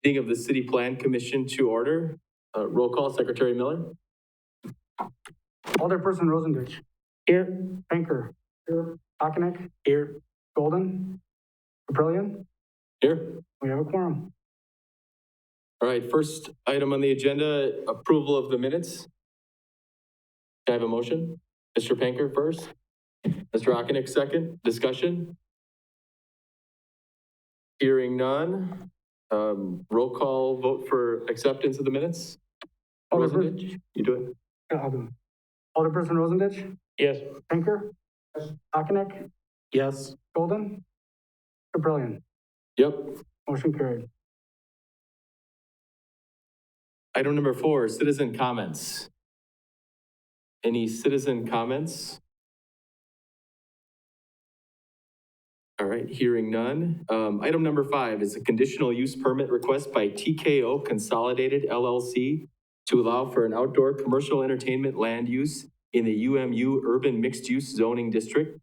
Meeting of the City Plan Commission to order. Roll call, Secretary Miller. Alderperson Rosendich. Here. Banker. Here. Ockenick. Here. Golden. Caprillion. Here. We have a quorum. All right, first item on the agenda, approval of the minutes. Can I have a motion? Mr. Panker first. Mr. Ockenick second. Discussion? Hearing none. Roll call vote for acceptance of the minutes. Rosendich, you do it? Yeah, I'll do it. Alderperson Rosendich. Yes. Banker. Yes. Ockenick. Yes. Golden. Caprillion. Yep. Motion carried. Item number 4, citizen comments. Any citizen comments? All right, hearing none. Item number 5 is a conditional use permit request by TKO Consolidated LLC to allow for an outdoor commercial entertainment land use in the UMU Urban Mixed Use Zoning District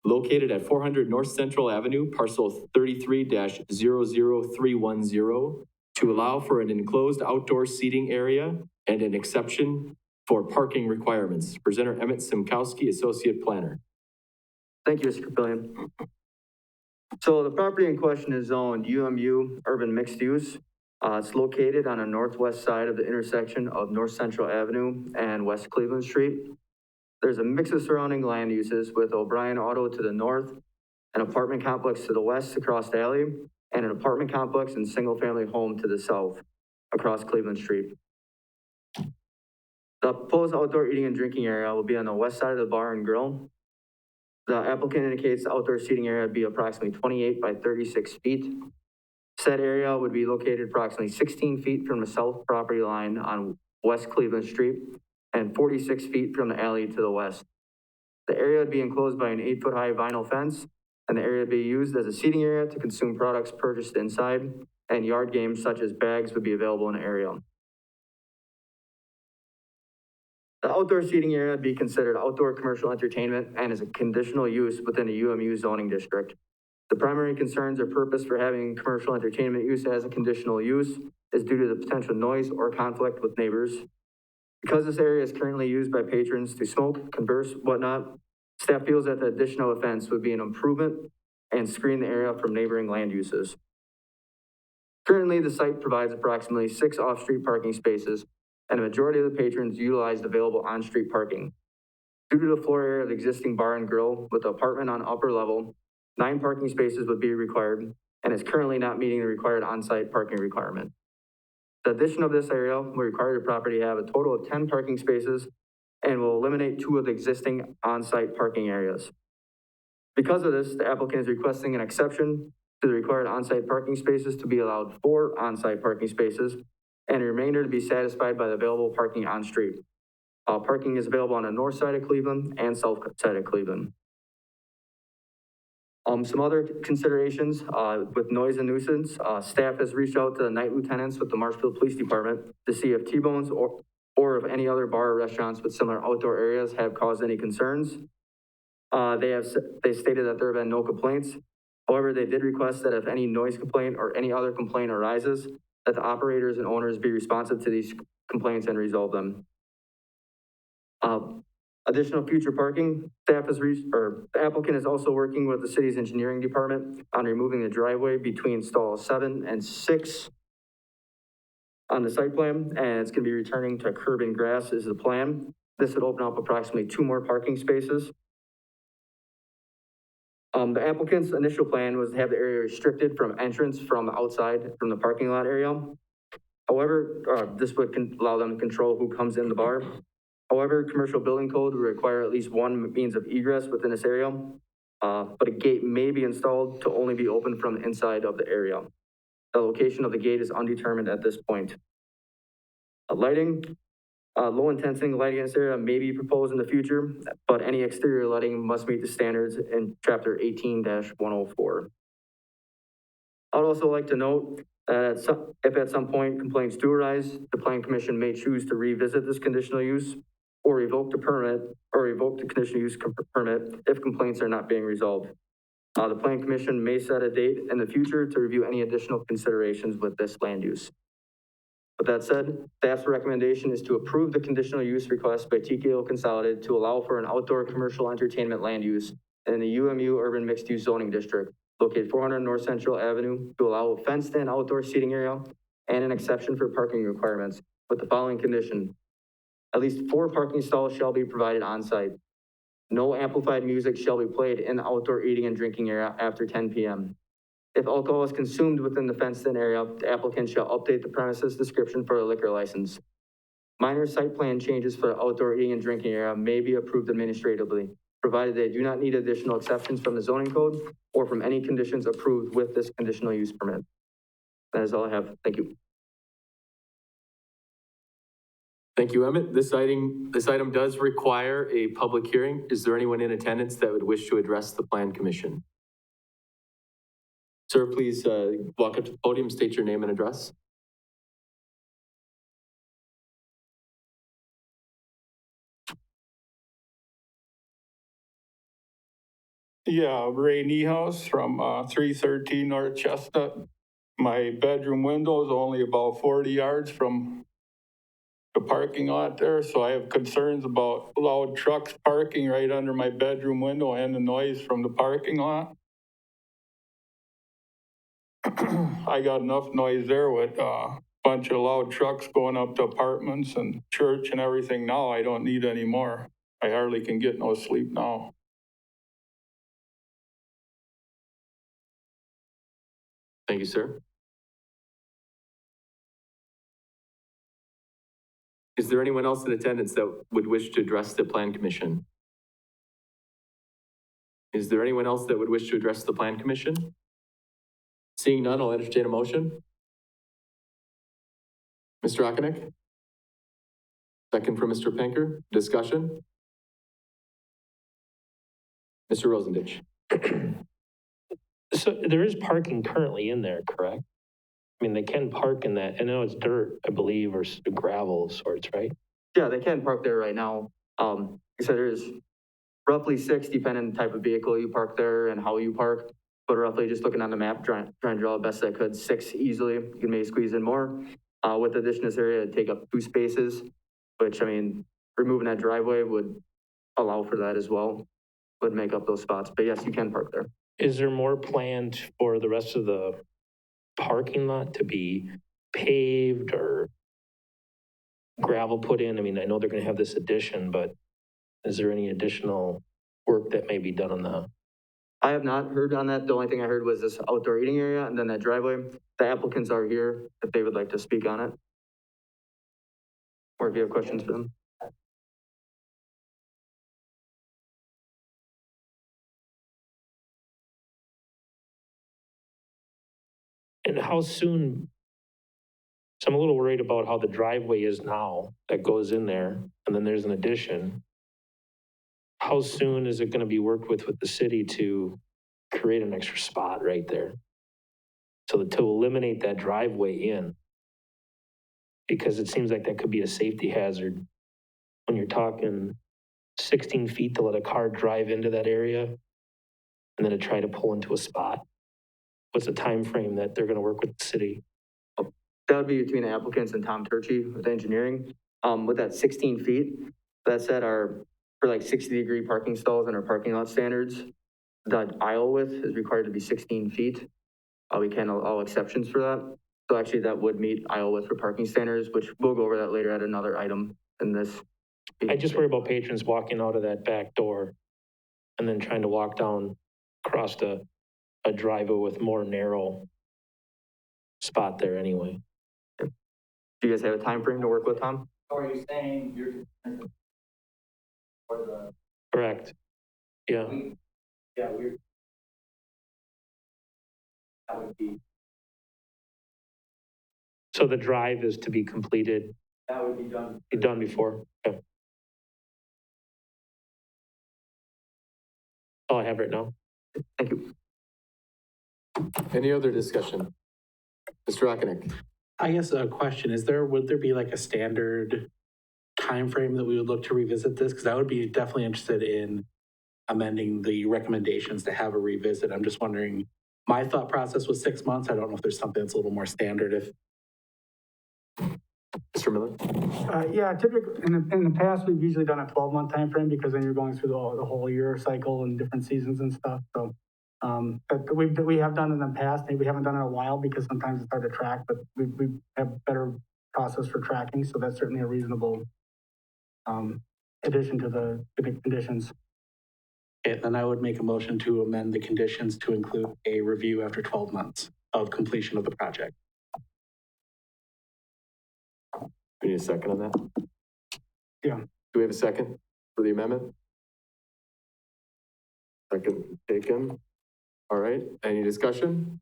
located at 400 North Central Avenue, parcel 33-00310, to allow for an enclosed outdoor seating area and an exception for parking requirements. Presenter Emmett Simkowski, Associate Planner. Thank you, Mr. Caprillion. So the property in question is zoned UMU Urban Mixed Use. It's located on the northwest side of the intersection of North Central Avenue and West Cleveland Street. There's a mix of surrounding land uses with O'Brien Auto to the north, an apartment complex to the west across the alley, and an apartment complex and single-family home to the south across Cleveland Street. The proposed outdoor eating and drinking area will be on the west side of the bar and grill. The applicant indicates the outdoor seating area would be approximately 28 by 36 feet. Said area would be located approximately 16 feet from the south property line on West Cleveland Street and 46 feet from the alley to the west. The area would be enclosed by an 8-foot-high vinyl fence, and the area would be used as a seating area to consume products purchased inside, and yard games such as bags would be available in the area. The outdoor seating area would be considered outdoor commercial entertainment and is a conditional use within the UMU zoning district. The primary concerns or purpose for having commercial entertainment use as a conditional use is due to the potential noise or conflict with neighbors. Because this area is currently used by patrons to smoke, converse, whatnot, staff feels that the additional offense would be an improvement and screen the area from neighboring land uses. Currently, the site provides approximately 6 off-street parking spaces, and a majority of the patrons utilize available on-street parking. Due to the floor area of the existing bar and grill with the apartment on upper level, 9 parking spaces would be required, and is currently not meeting the required on-site parking requirement. The addition of this area will require the property to have a total of 10 parking spaces and will eliminate 2 of the existing on-site parking areas. Because of this, the applicant is requesting an exception to the required on-site parking spaces to be allowed 4 on-site parking spaces and the remainder to be satisfied by the available parking on street. Parking is available on the north side of Cleveland and south side of Cleveland. Some other considerations with noise and nuisance, staff has reached out to the night lieutenants with the Marshfield Police Department to see if T-Bones or if any other bar or restaurants with similar outdoor areas have caused any concerns. They stated that there have been no complaints. However, they did request that if any noise complaint or any other complaint arises, that the operators and owners be responsive to these complaints and resolve them. Additional future parking, the applicant is also working with the city's engineering department on removing the driveway between stalls 7 and 6 on the site plan, and it's gonna be returning to curb and grass is the plan. This would open up approximately 2 more parking spaces. The applicant's initial plan was to have the area restricted from entrance from outside from the parking lot area. However, this would allow them to control who comes in the bar. However, commercial building code would require at least 1 means of egress within this area, but a gate may be installed to only be opened from the inside of the area. The location of the gate is undetermined at this point. Lighting, low intensity lighting in this area may be proposed in the future, but any exterior lighting must meet the standards in Chapter 18-104. I would also like to note that if at some point complaints do arise, the Plan Commission may choose to revisit this conditional use or revoke the permit or revoke the conditional use permit if complaints are not being resolved. The Plan Commission may set a date in the future to review any additional considerations with this land use. With that said, staff's recommendation is to approve the conditional use request by TKO Consolidated to allow for an outdoor commercial entertainment land use in the UMU Urban Mixed Use Zoning District, located 400 North Central Avenue, to allow a fenced-in outdoor seating area and an exception for parking requirements with the following condition. At least 4 parking stalls shall be provided on site. No amplified music shall be played in the outdoor eating and drinking area after 10 p.m. If alcohol is consumed within the fenced-in area, the applicant shall update the premises description for a liquor license. Minor site plan changes for the outdoor eating and drinking area may be approved administratively, provided they do not need additional exceptions from the zoning code or from any conditions approved with this conditional use permit. That is all I have. Thank you. Thank you, Emmett. This item does require a public hearing. Is there anyone in attendance that would wish to address the Plan Commission? Sir, please walk up to the podium, state your name and address. Yeah, Ray Niehaus from 313 North Chestnut. My bedroom window is only about 40 yards from the parking lot there, so I have concerns about loud trucks parking right under my bedroom window and the noise from the parking lot. I got enough noise there with a bunch of loud trucks going up to apartments and church and everything now. I don't need any more. I hardly can get no sleep now. Thank you, sir. Is there anyone else in attendance that would wish to address the Plan Commission? Is there anyone else that would wish to address the Plan Commission? Seeing none, I'll entertain a motion. Mr. Okonek? Second from Mr. Penker. Discussion? Mr. Rosendich? So there is parking currently in there, correct? I mean, they can park in that. I know it's dirt, I believe, or gravel of sorts, right? Yeah, they can park there right now. Like I said, there's roughly 6, depending on the type of vehicle you park there and how you park. But roughly, just looking on the map, trying to draw the best I could, 6 easily. You can maybe squeeze in more. With the addition to this area, it'd take up 2 spaces, which, I mean, removing that driveway would allow for that as well, would make up those spots. But yes, you can park there. Is there more planned for the rest of the parking lot to be paved or gravel put in? I mean, I know they're going to have this addition, but is there any additional work that may be done on the? I have not heard on that. The only thing I heard was this outdoor eating area and then that driveway. The applicants are here if they would like to speak on it. Or if you have questions for them. And how soon? So I'm a little worried about how the driveway is now that goes in there, and then there's an addition. How soon is it going to be worked with the city to create an extra spot right there? So to eliminate that driveway in, because it seems like that could be a safety hazard when you're talking 16 feet to let a car drive into that area and then to try to pull into a spot. What's the time frame that they're going to work with the city? That would be between the applicants and Tom Turchi with engineering. With that 16 feet, that said, for like 60-degree parking stalls and our parking lot standards, the aisle width is required to be 16 feet. We can allow exceptions for that. So actually that would meet aisle width for parking standards, which we'll go over that later at another item in this. I just worry about patrons walking out of that back door and then trying to walk down across a driveway with more narrow spot there anyway. Do you guys have a time frame to work with, Tom? Or are you saying you're for the? Correct. Yeah. We're. That would be. So the drive is to be completed. That would be done. Be done before. Okay. All I have right now. Thank you. Any other discussion? Mr. Okonek? I guess a question, would there be like a standard time frame that we would look to revisit this? Because I would be definitely interested in amending the recommendations to have a revisit. I'm just wondering, my thought process was 6 months. I don't know if there's something that's a little more standard if, Mr. Miller? Yeah, typically, in the past, we've usually done a 12-month timeframe because then you're going through the whole year cycle and different seasons and stuff, so. But we have done in the past, and we haven't done it in a while because sometimes it's hard to track, but we have better process for tracking, so that's certainly a reasonable addition to the conditions. okay, then I would make a motion to amend the conditions to include a review after 12 months of completion of the project. We need a second on that? Yeah. Do we have a second for the amendment? Second taken. All right, any discussion?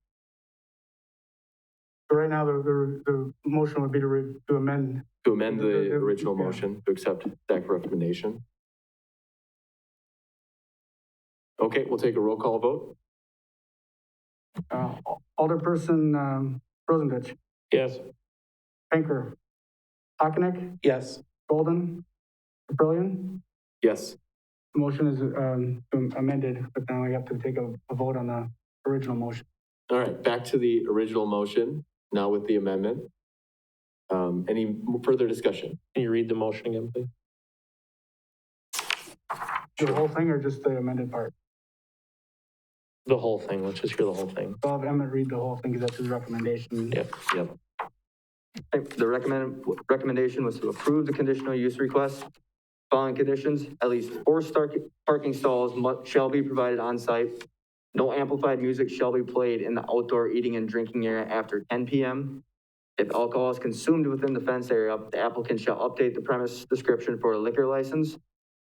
So right now, the motion would be to amend. To amend the The- original yeah. motion to accept staff recommendation. Okay, we'll take a roll call vote. Alderperson Rosendich, Yes. Banker, Hockenich, Yes. Golden, Brilliant. Yes. The motion is amended, but now we have to take a vote on the original motion. All right, back to the original motion, now with the amendment. Any further discussion? Can you read the motion again, please? The whole thing or just the amended part? The whole thing, let's just hear the whole thing. I'll have Emmett read the whole thing because that's his recommendation. Yep. The recommendation was to approve the conditional use request. Following conditions, at least 4 parking stalls shall be provided on site. No amplified music shall be played in the outdoor eating and drinking area after 10 p.m. If alcohol is consumed within the fenced area, the applicant shall update the premise description for a liquor license.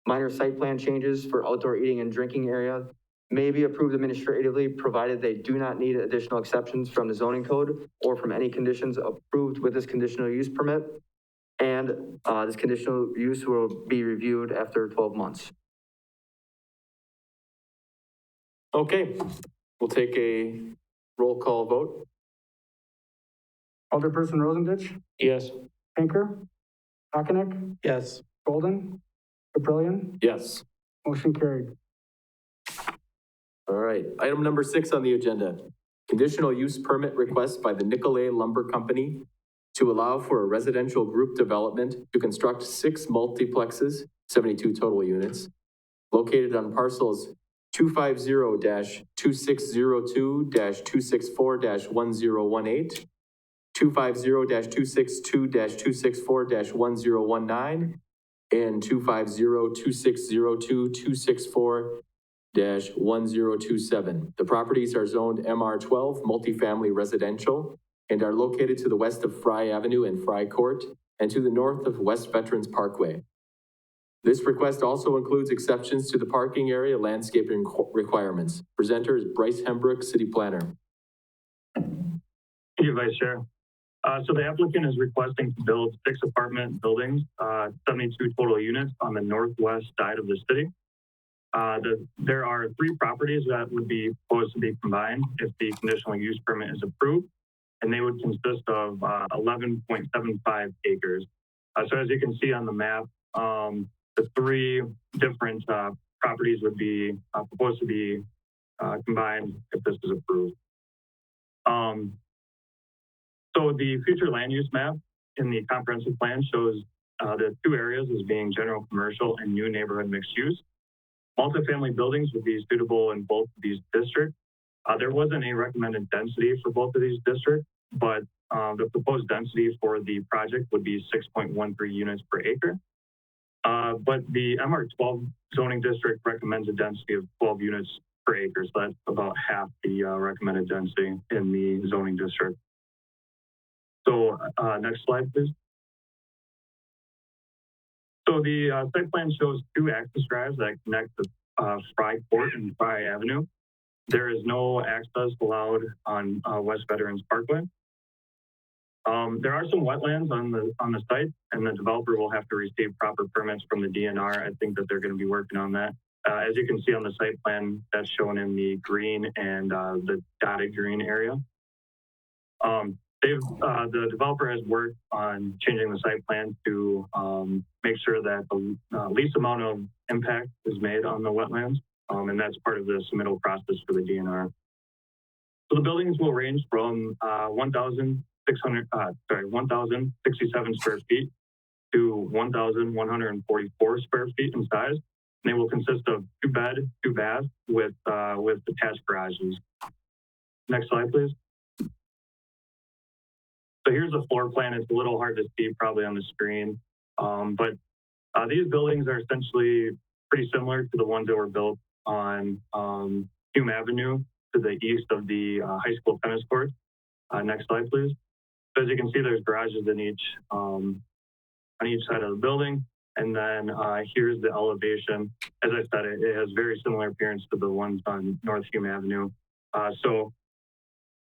Minor site plan changes for outdoor eating and drinking area may be approved administratively, provided they do not need additional exceptions from the zoning code or from any conditions approved with this conditional use permit. And this conditional use will be reviewed after 12 months. Okay, we'll take a roll call vote. Alderperson Rosendich, Yes. Banker, Hockenich, Yes. Golden, Brilliant. Yes. Motion carried. All right, item number 6 on the agenda. Conditional use permit request by the Nicolay Lumber Company to allow for a residential group development to construct 6 multiplexes, 72 total units, located on parcels 250-2602-264-1018, 250-262-264-1019, and 250-2602-264-1027. The properties are zoned MR12 multifamily residential and are located to the west of Fry Avenue and Fry Court and to the north of West Veterans Parkway. This request also includes exceptions to the parking area landscaping requirements. Presenter is Bryce Hembrook, City Planner. Thank you, Vice Chair. So the applicant is requesting to build 6 apartment buildings, 72 total units on the northwest side of the city. There are 3 properties that would be proposed to be combined if the conditional use permit is approved, and they would consist of 11.75 acres. So as you can see on the map, the 3 different properties would be proposed to be combined if this is approved. So the future land use map in the comprehensive plan shows the 2 areas as being general commercial and new neighborhood mixed use. Multifamily buildings would be suitable in both of these districts. There wasn't a recommended density for both of these districts, but the proposed density for the project would be 6.13 units per acre. But the MR12 zoning district recommends a density of 12 units per acre, so that's about half the recommended density in the zoning district. So next slide, please. So the site plan shows 2 access drives that connect the Fry Court and Fry Avenue. There is no access allowed on West Veterans Parkway. There are some wetlands on the site, and the developer will have to receive proper permits from the DNR. I think that they're going to be working on that. As you can see on the site plan, that's shown in the green and the dotted green area. The developer has worked on changing the site plan to make sure that the least amount of impact is made on the wetlands. and that's part of the submittal process for the DNR. So the buildings will range from 1,067 square feet to 1,144 square feet in size. And they will consist of 2 bed, 2 bath with attached garages. Next slide, please. So here's the floor plan. It's a little hard to see probably on the screen, but these buildings are essentially pretty similar to the ones that were built on Hume Avenue to the east of the high school tennis court. Next slide, please. So as you can see, there's garages in on each side of the building. And then here's the elevation. As I said, it has very similar appearance to the ones on North Hume Avenue. So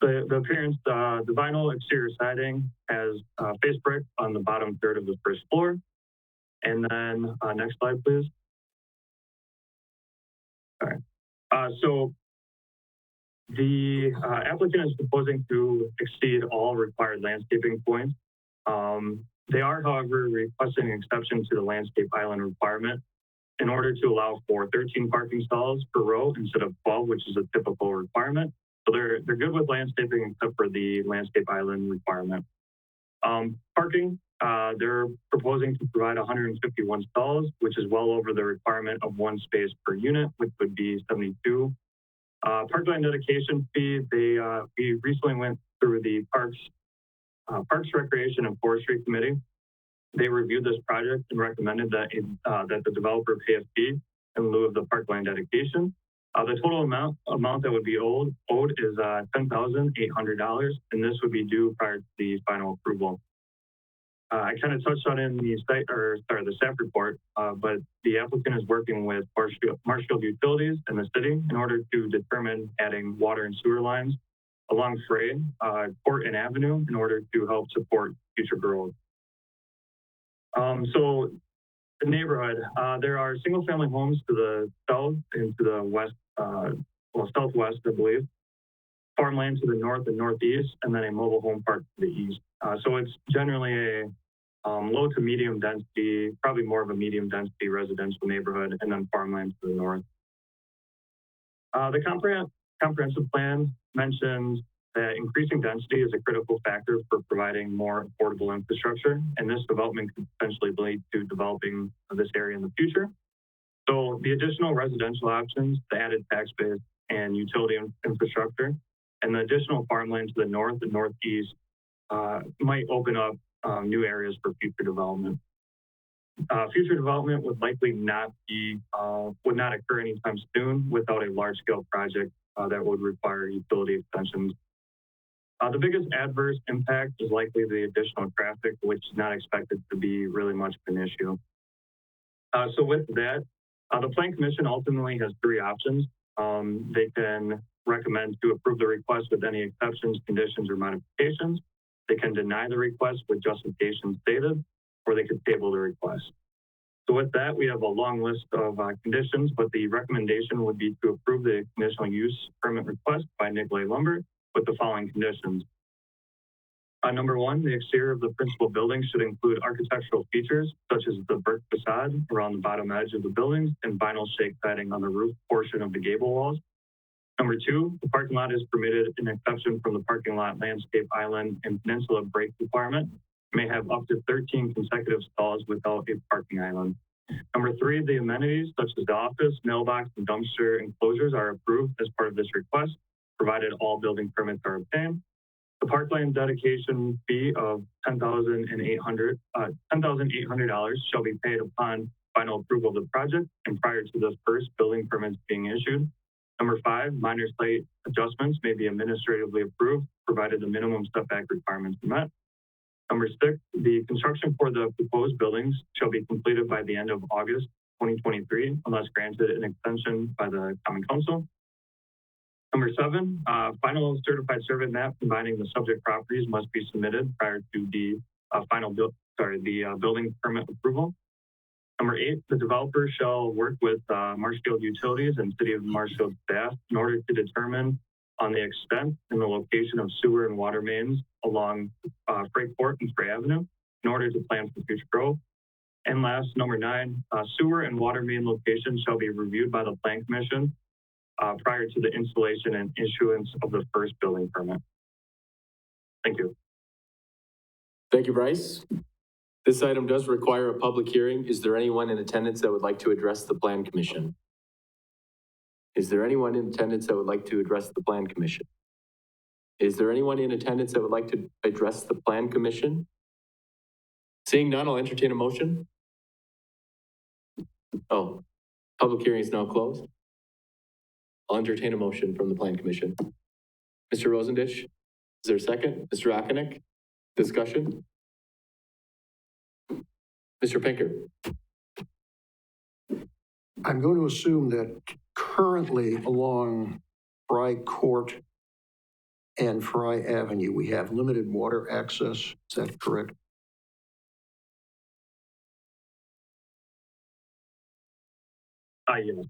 the appearance, the vinyl exterior siding has face brick on the bottom third of the first floor. And then next slide, please. All right. So the applicant is proposing to exceed all required landscaping points. They are, however, requesting an exception to the landscape island requirement in order to allow for 13 parking stalls per row instead of 12, which is a typical requirement. So they're good with landscaping except for the landscape island requirement. Parking, they're proposing to provide 151 stalls, which is well over the requirement of 1 space per unit, which would be 72. Parkland Dedication Fee, we recently went through the Parks Recreation and Forestry Committee. They reviewed this project and recommended that the developer pay a fee in lieu of the Parkland dedication. The total amount that would be owed is $10,800, and this would be due prior to the final approval. I kind of touched on it in the staff report, but the applicant is working with Marshfield Utilities and the city in order to determine adding water and sewer lines along Frey, Court and Avenue in order to help support future growth. So the neighborhood, there are single family homes to the south and to the west, southwest, I believe, farmland to the north and northeast, and then a mobile home park to the east. So it's generally a low to medium density, probably more of a medium density residential neighborhood, and then farmland to the north. The comprehensive plan mentions that increasing density is a critical factor for providing more affordable infrastructure, and this development could potentially lead to developing this area in the future. So the additional residential options, the added tax base and utility infrastructure, and the additional farmland to the north and northeast might open up new areas for future development. Future development would likely not occur anytime soon without a large-scale project that would require utility extensions. The biggest adverse impact is likely the additional traffic, which is not expected to be really much of an issue. So with that, the Plan Commission ultimately has 3 options. They can recommend to approve the request with any exceptions, conditions, or modifications. They can deny the request with justification stated, or they could table the request. So with that, we have a long list of conditions, but the recommendation would be to approve the conditional use permit request by Nicolay Lumber with the following conditions. Number 1, the exterior of the principal building should include architectural features such as the brick facade around the bottom edge of the buildings and vinyl shake siding on the roof portion of the gable walls. Number 2, the parking lot is permitted an exception from the parking lot landscape island and peninsula break requirement. May have up to 13 consecutive stalls without a parking island. Number 3, the amenities such as the office, mailbox, and dumpster enclosures are approved as part of this request, provided all building permits are obtained. The Parkland dedication fee of $10,800 shall be paid upon final approval of the project and prior to the first building permits being issued. Number 5, minor site adjustments may be administratively approved, provided the minimum setback requirements are met. Number 6, the construction for the proposed buildings shall be completed by the end of August 2023, unless granted an extension by the Common Council. Number 7, final certified survey map combining the subject properties must be submitted prior to the building permit approval. Number 8, the developer shall work with Marshfield Utilities and City of Marshfield staff in order to determine on the extent and the location of sewer and water mains along Frey Court and Frey Avenue in order to plan for future growth. And last, number 9, sewer and water main locations shall be reviewed by the Plan Commission prior to the installation and issuance of the first building permit. Thank you. Thank you, Bryce. This item does require a public hearing. Is there anyone in attendance that would like to address the Plan Commission? Is there anyone in attendance that would like to address the Plan Commission? Is there anyone in attendance that would like to address the Plan Commission? Seeing none, I'll entertain a motion. Oh, public hearing is now closed. I'll entertain a motion from the Plan Commission. Mr. Rosendish, is there a second? Mr. Okonek, discussion? Mr. Pinker. I'm going to assume that currently along Fry Court and Fry Avenue, we have limited water access. Is that correct? Yes.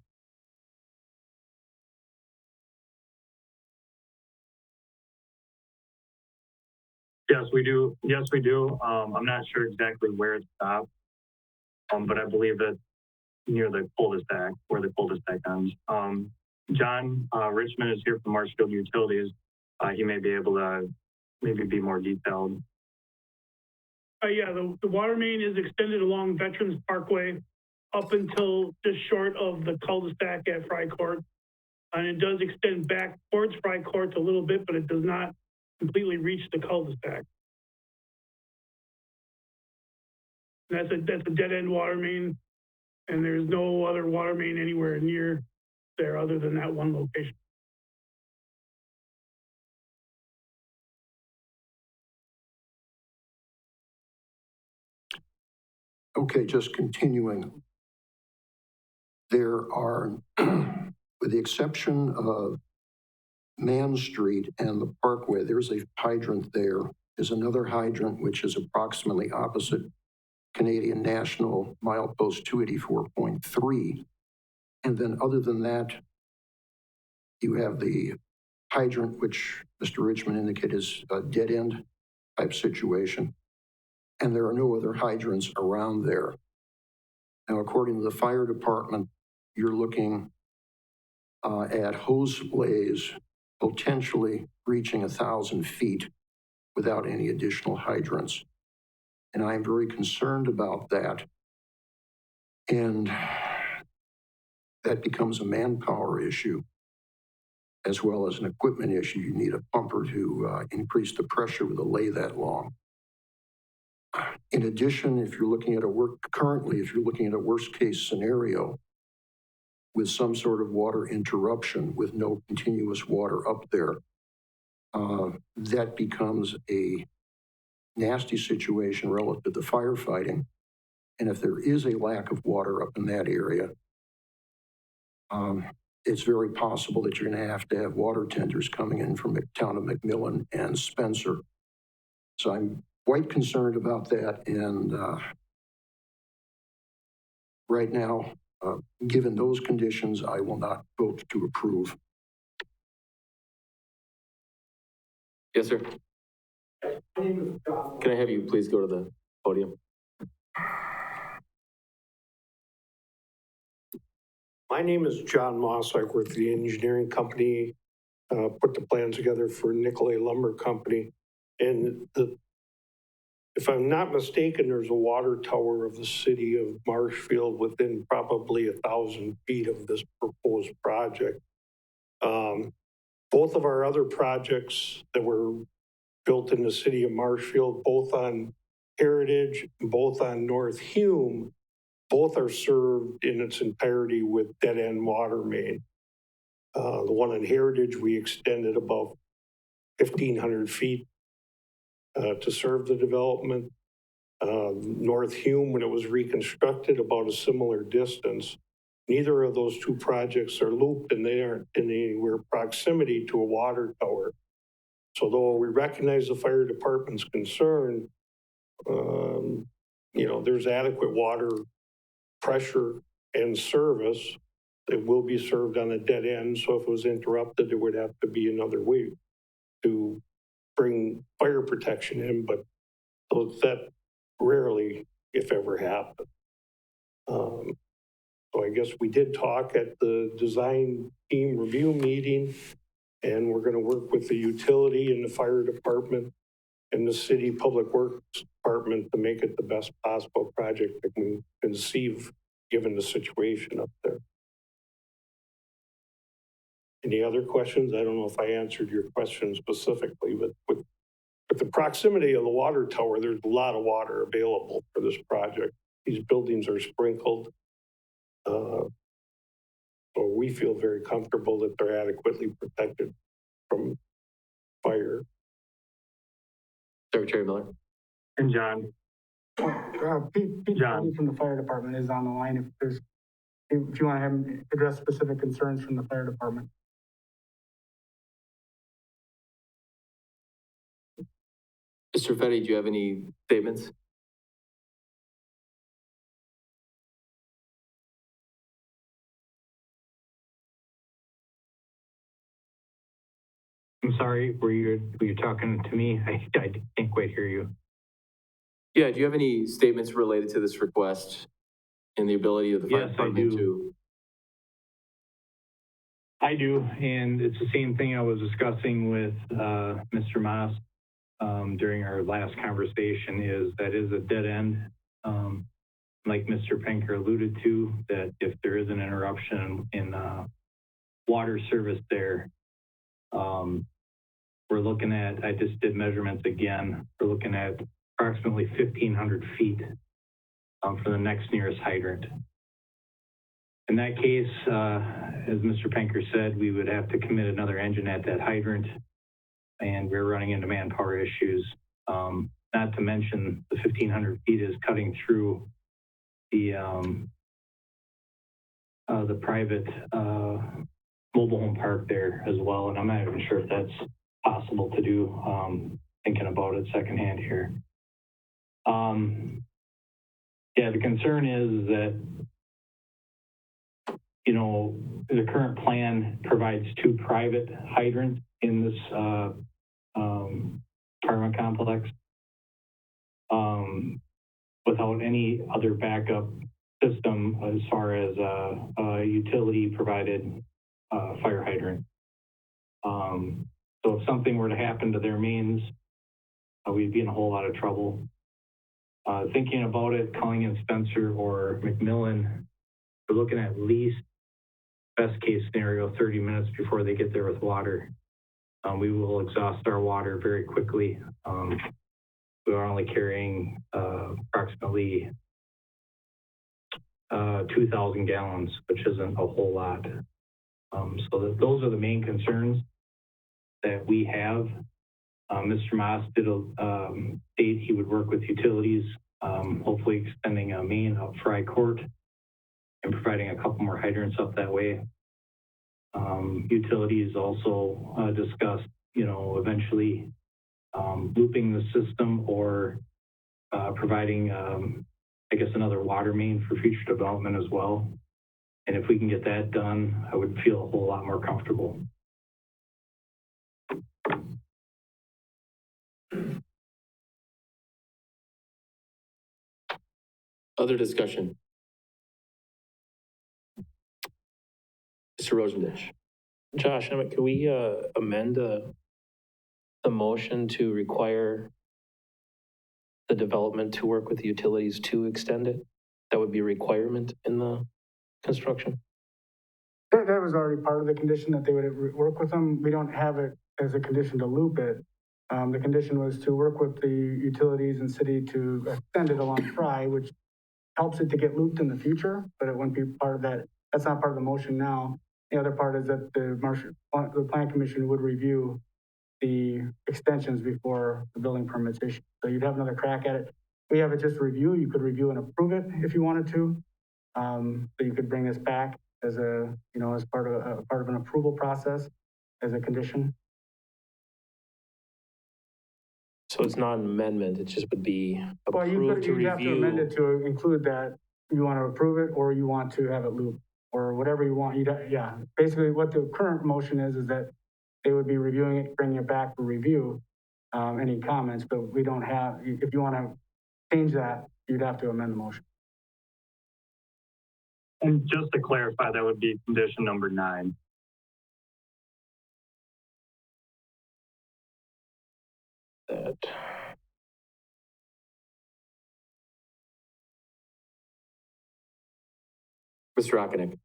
Yes, we do. Yes, we do. I'm not sure exactly where it stops, but I believe that near the cul-de-sac, where the cul-de-sac ends. John Richmond is here from Marshfield Utilities. He may be able to maybe be more detailed. Yeah, the water main is extended along Veterans Parkway up until just short of the cul-de-sac at Fry Court. And it does extend back towards Fry Court a little bit, but it does not completely reach the cul-de-sac. That's a dead-end water main, and there's no other water main anywhere near there other than that one location. Okay, just continuing. There are, with the exception of Man Street and the Parkway, there's a hydrant there. There's another hydrant which is approximately opposite Canadian National milepost 284.3. And then other than that, you have the hydrant, which Mr. Richmond indicated is a dead end type situation. And there are no other hydrants around there. Now, according to the fire department, you're looking at hose blaze potentially reaching 1,000 feet without any additional hydrants. And I'm very concerned about that. And that becomes a manpower issue as well as an equipment issue. You need a pumper to increase the pressure with a lay that long. In addition, if you're looking at if you're looking at a worst case scenario with some sort of water interruption with no continuous water up there, that becomes a nasty situation relative to firefighting. And if there is a lack of water up in that area, it's very possible that you're going to have water tenders coming in from the town of Mcmillan and Spencer. So I'm quite concerned about that. And right now, given those conditions, I will not vote to approve. Yes, sir. Can I have you please go to the podium? My name is John Moss. I work for the engineering company, put the plans together for Nicolay Lumber Company. And if I'm not mistaken, there's a water tower of the city of Marshfield within probably 1,000 feet of this proposed project. Both of our other projects that were built in the city of Marshfield, both on Heritage, both on North Hume, both are served in its entirety with dead-end water main. The one on Heritage, we extended about 1,500 feet to serve the development. North Hume, when it was reconstructed, about a similar distance. Neither of those two projects are looped, and they aren't in anywhere proximity to a water tower. So though we recognize the fire department's concern, there's adequate water pressure and service that will be served on a dead end. So if it was interrupted, there would have to be another way to bring fire protection in, but that rarely, if ever, happens. So I guess we did talk at the design team review meeting, and we're going to work with the utility and the fire department and the city public works department to make it the best possible project that we can conceive, given the situation up there. Any other questions? I don't know if I answered your question specifically, but with the proximity of the water tower, there's a lot of water available for this project. These buildings are sprinkled. So we feel very comfortable that they're adequately protected from fire. Secretary Miller. And John, Pete John. from the fire department is on the line if you want to have him address specific concerns from the fire department. Mr. Fetty, do you have any statements? I'm sorry, were you talking to me? I can't quite hear you. Yeah, do you have any statements related to this request and the ability of the fire department to? I do, and it's the same thing I was discussing with Mr. Moss during our last conversation. Is a dead end, like Mr. Penker alluded to, that if there is an interruption in water service there, we're looking at, I just did measurements again, we're looking at approximately 1,500 feet for the next nearest hydrant. In that case, as Mr. Penker said, we would have to commit another engine at that hydrant, and we're running into manpower issues. Not to mention the 1,500 feet is cutting through the private mobile home park there as well, and I'm not even sure if that's possible to do, thinking about it secondhand here. Yeah, the concern is that, you know, the current plan provides 2 private hydrants in this apartment complex without any other backup system as far as a utility provided fire hydrant. So if something were to happen to their mains, we'd be in a whole lot of trouble. Thinking about it, calling in Spencer or Mcmillan, we're looking at least best case scenario, 30 minutes before they get there with water. We will exhaust our water very quickly. We are only carrying approximately 2,000 gallons, which isn't a whole lot. So those are the main concerns that we have. Mr. Moss did state he would work with utilities, hopefully extending a main up Fry Court and providing a couple more hydrants up that way. Utilities also discussed, you know, eventually looping the system or providing, I guess, another water main for future development as well. And if we can get that done, I would feel a whole lot more comfortable. Other discussion? Mr. Rosendich. Josh, can we amend the motion to require the development to work with the utilities to extend it? That would be a requirement in the construction? That was already part of the condition, that they would work with them. We don't have it as a condition to loop it. The condition was to work with the utilities and city to extend it along Fry, which helps it to get looped in the future, but it wouldn't be part of that. That's not part of the motion now. The other part is that the Plan Commission would review the extensions before the building permits issued. So you'd have another crack at it. We have it just review. You could review and approve it if you wanted to. So you could bring this back as a, you know, as part of an approval process as a condition. So it's not an amendment, it just would be Well, approved to you'd have to amend review. it to include that you want to approve it or you want to have it looped or whatever you want. Yeah, basically what the current motion is that they would be reviewing it, bringing it back for review, any comments, but we don't have, if you want to change that, you'd have to amend the motion. And just to clarify, that would be condition number 9. That. Mr. Ockenick.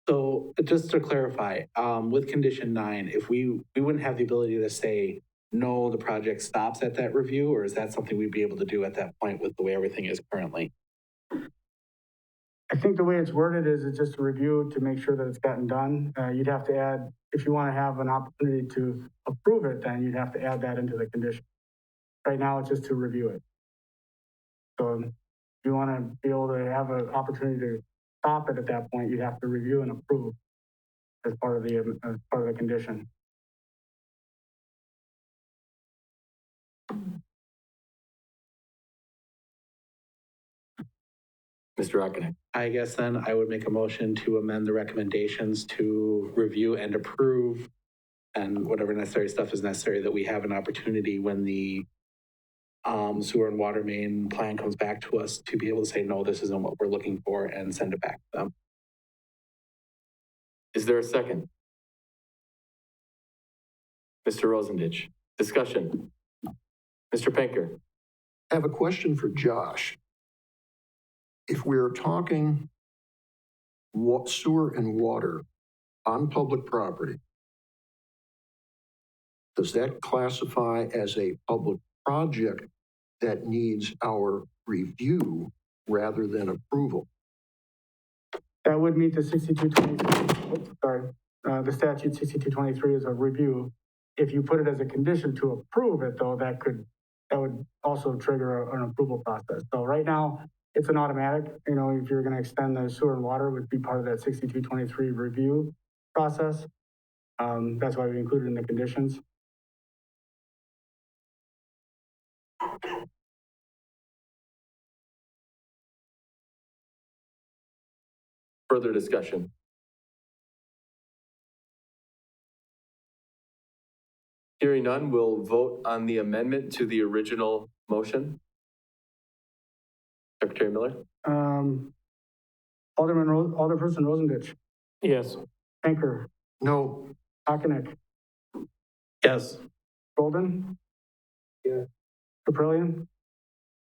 So just to clarify, with condition 9, if we wouldn't have the ability to say, no, the project stops at that review, or is that something we'd be able to do at that point with the way everything is currently? I think the way it's worded is it's just a review to make sure that it's gotten done. You'd have to add, if you want to have an opportunity to approve it, then you'd have to add that into the condition. Right now, it's just to review it. So if you want to be able to have an opportunity to stop it at that point, you'd have to review and approve as part of the condition. Mr. Ockenick. I guess then I would make a motion to amend the recommendations to review and approve, and whatever necessary stuff is necessary, that we have an opportunity when the sewer and water main plan comes back to us to be able to say, no, this isn't what we're looking for, and send it back to them. Is there a second? Mr. Rosendich. Discussion. Mr. Penker. I have a question for Josh. If we're talking sewer and water on public property, does that classify as a public project that needs our review rather than approval? That would meet the 6223, sorry, the statute 6223 is a review. If you put it as a condition to approve it, though, that would also trigger an approval process. So right now, it's an automatic, if you're going to extend the sewer and water, it would be part of that 6223 review process. That's why we included it in the conditions. Further discussion. Hearing none, we'll vote on the amendment to the original motion. Secretary Miller? Alderperson Rosendich. Yes. Penker. No. Ockenick. Yes. Golden. Yeah. Caprillion.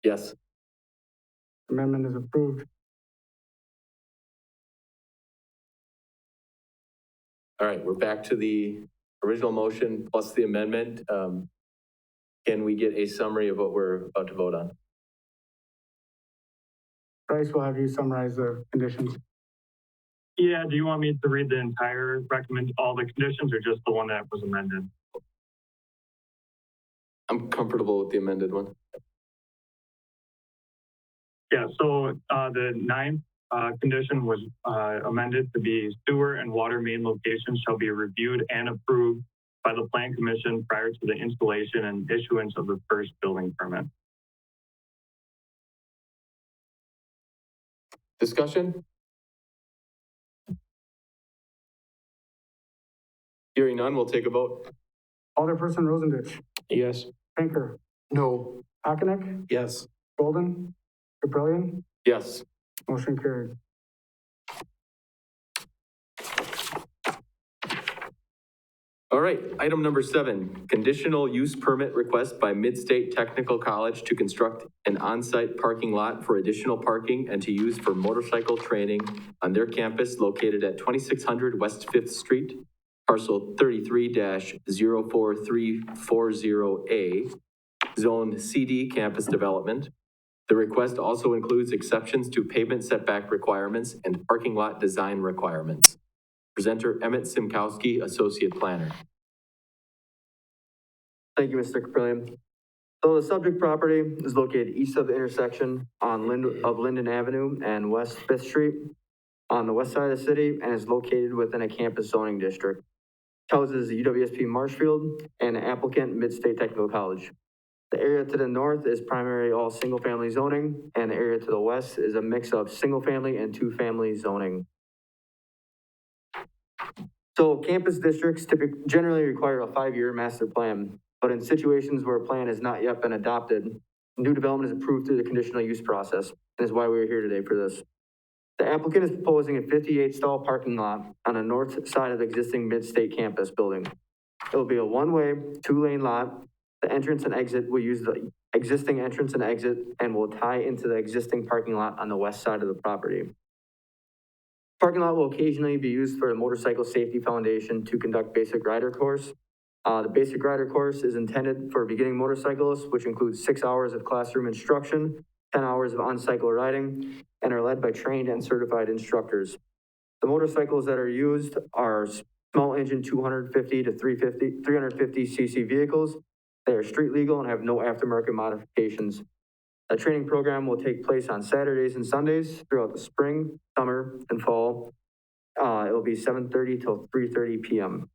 Yes. Amendment is approved. All right, we're back to the original motion plus the amendment. Can we get a summary of what we're about to vote on? Bryce will have you summarize the conditions. Yeah, do you want me to read the entire all the conditions, or just the one that was amended? I'm comfortable with the amended one. Yeah, so the 9th condition was amended to be sewer and water main locations shall be reviewed and approved by the Plan Commission prior to the installation and issuance of the first building permit. Discussion? Hearing none, we'll take a vote. Alderperson Rosendich. Yes. Penker. No. Ockenick. Yes. Golden. Caprillion. Yes. Motion carried. All right, item number 7, conditional use permit request by Mid-State Technical College to construct an on-site parking lot for additional parking and to use for motorcycle training on their campus located at 2600 West 5th Street, parcel 33-04340A, zone CD campus development. The request also includes exceptions to pavement setback requirements and parking lot design requirements. Presenter Emmett Simkowski, Associate Planner. Thank you, Mr. Caprillion. So the subject property is located east of the intersection on Linden Avenue and West 5th Street on the west side of the city, and is located within a campus zoning district. Houses UWSP Marshfield and applicant Mid-State Technical College. The area to the north is primarily all single-family zoning, and the area to the west is a mix of single-family and two-family zoning. So campus districts generally require a 5-year master plan, but in situations where a plan has not yet been adopted, new development is approved through the conditional use process, and is why we're here today for this. The applicant is proposing a 58 stall parking lot on the north side of the existing Mid-State Campus building. It will be a one-way, two-lane lot. The entrance and exit will use the existing entrance and exit and will tie into the existing parking lot on the west side of the property. Parking lot will occasionally be used for the Motorcycle Safety Foundation to conduct basic rider course. The basic rider course is intended for beginning motorcyclists, which includes 6 hours of classroom instruction, 10 hours of on-cycle riding, and are led by trained and certified instructors. The motorcycles that are used are small engine 250 to 350 cc vehicles. They are street legal and have no aftermarket modifications. The training program will take place on Saturdays and Sundays throughout the spring, summer, and fall. It will be 7:30 till 3:30 p.m.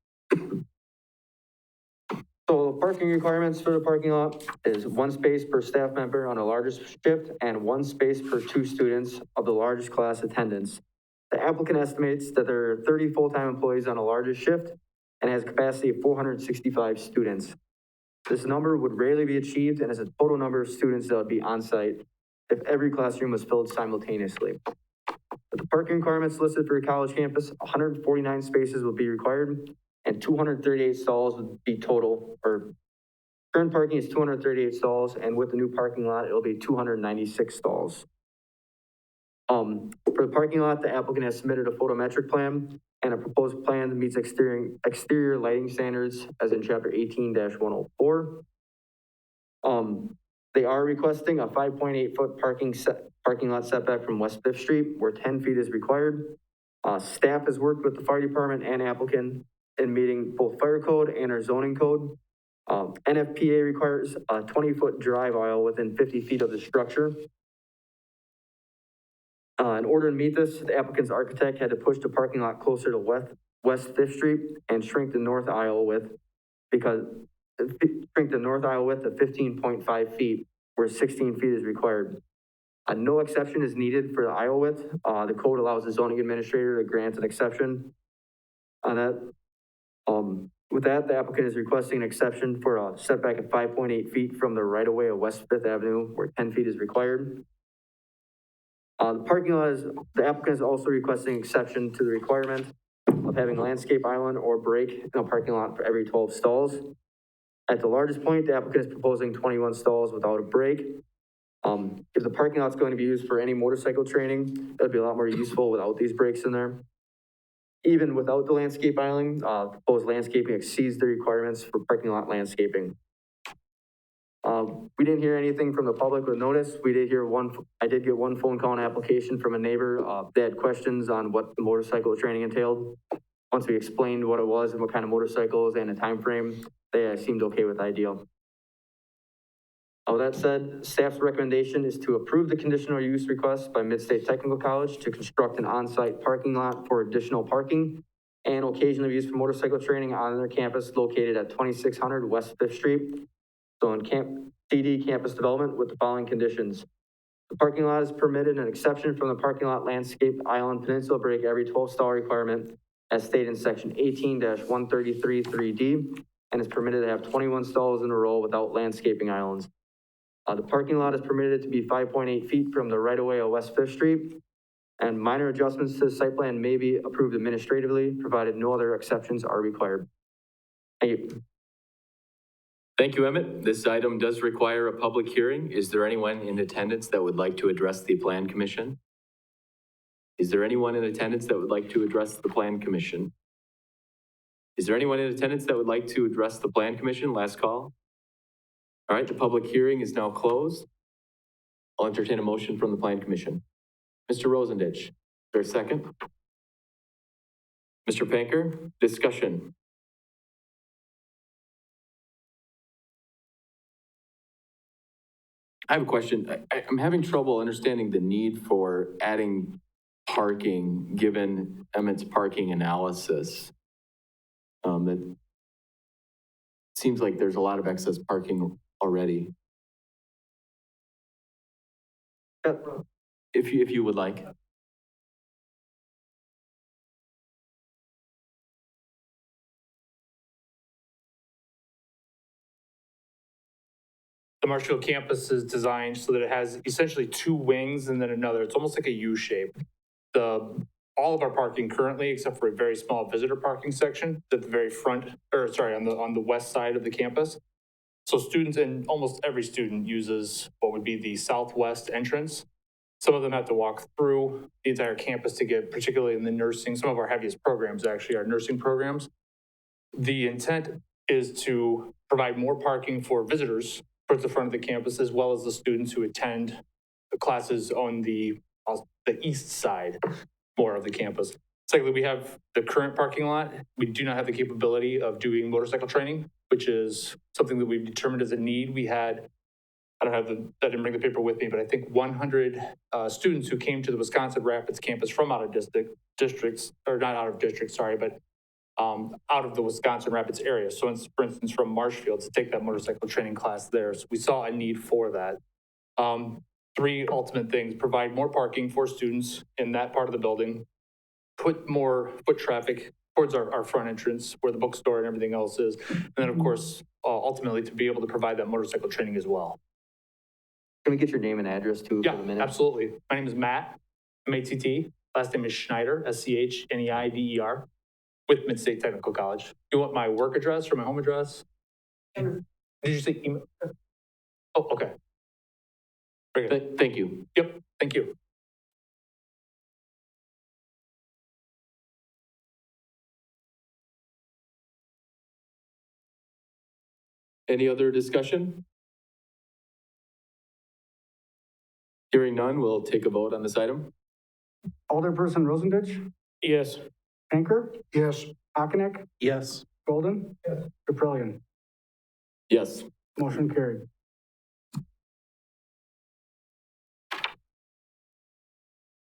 So the parking requirements for the parking lot is 1 space per staff member on the largest shift and 1 space per 2 students of the largest class attendance. The applicant estimates that there are 30 full-time employees on the largest shift and has a capacity of 465 students. This number would rarely be achieved and is a total number of students that would be on site if every classroom was filled simultaneously. With the parking requirements listed for your college campus, 149 spaces will be required and 238 stalls would be total, or current parking is 238 stalls, and with the new parking lot, it'll be 296 stalls. For the parking lot, the applicant has submitted a photometric plan and a proposed plan that meets exterior lighting standards as in chapter 18-104. They are requesting a 5.8-foot parking lot setback from West 5th Street where 10 feet is required. Staff has worked with the fire department and applicant in meeting both fire code and our zoning code. NFPA requires a 20-foot drive aisle within 50 feet of the structure. In order to meet this, the applicant's architect had to push the parking lot closer to West 5th Street and shrink the north aisle width to 15.5 feet, where 16 feet is required. No exception is needed for the aisle width. The code allows the zoning administrator to grant an exception on that. With that, the applicant is requesting an exception for a setback of 5.8 feet from the right-of-way of West 5th Avenue, where 10 feet is required. The applicant is also requesting exception to the requirement of having landscape island or break in a parking lot for every 12 stalls. At the largest point, the applicant is proposing 21 stalls without a break. If the parking lot is going to be used for any motorcycle training, that'd be a lot more useful without these breaks in there. Even without the landscape island, proposed landscaping exceeds the requirements for parking lot landscaping. We didn't hear anything from the public with notice. I did get one phone call and application from a neighbor. They had questions on what the motorcycle training entailed. Once we explained what it was and what kind of motorcycles and the time frame, they seemed okay with the idea. All that said, staff's recommendation is to approve the conditional use request by Mid-State Technical College to construct an on-site parking lot for additional parking and occasionally used for motorcycle training on their campus located at 2600 West 5th Street. So in CD campus development with the following conditions. The parking lot is permitted an exception from the parking lot landscape island peninsula break every 12 stall requirement as stated in section 18-133 3D and is permitted to have 21 stalls in a row without landscaping islands. The parking lot is permitted to be 5.8 feet from the right-of-way of West 5th Street, and minor adjustments to the site plan may be approved administratively, provided no other exceptions are required. Thank you. Thank you, Emmett. This item does require a public hearing. Is there anyone in attendance that would like to address the Plan Commission? Is there anyone in attendance that would like to address the Plan Commission? Is there anyone in attendance that would like to address the Plan Commission? Last call. All right, the public hearing is now closed. I'll entertain a motion from the Plan Commission. Mr. Rosendich, is there a second? Mr. Panker, discussion. I have a question. I'm having trouble understanding the need for adding parking given Emmett's parking analysis. That seems like there's a lot of excess parking already. If you would like. The Marshfield campus is designed so that it has essentially two wings and then another. It's almost like a U shape. all of our parking currently, except for a very small visitor parking section at the very front, or sorry, on the west side of the campus. So students, and almost every student uses what would be the southwest entrance. Some of them have to walk through the entire campus to get, particularly in the nursing, some of our heaviest programs actually are nursing programs. The intent is to provide more parking for visitors towards the front of the campus, as well as the students who attend the classes on the east side, more of the campus. Secondly, we have the current parking lot. We do not have the capability of doing motorcycle training, which is something that we've determined as a need. We had, I didn't bring the paper with me, but I think 100 students who came to the Wisconsin Rapids campus from out of districts, or not out of districts, sorry, but out of the Wisconsin Rapids area. So for instance, from Marshfield to take that motorcycle training class there. So we saw a need for that. Three ultimate things: provide more parking for students in that part of the building, put more foot traffic towards our front entrance where the bookstore and everything else is. And then of course, ultimately to be able to provide that motorcycle training as well. Can we get your name and address too for the minute? Absolutely. My name is Matt, M-A-T-T. Last name is Schneider, S-C-H-N-E-I-D-E-R, with Mid-State Technical College. You want my work address or my home address? Did you say email? Oh, okay. Very good. Thank you. Yep, thank you. Any other discussion? Hearing none, we'll take a vote on this item. Alderperson Rosendich, Yes. Anchor, Yes. Hockenec, Yes. Golden, Caprillion. Yes. Motion carried.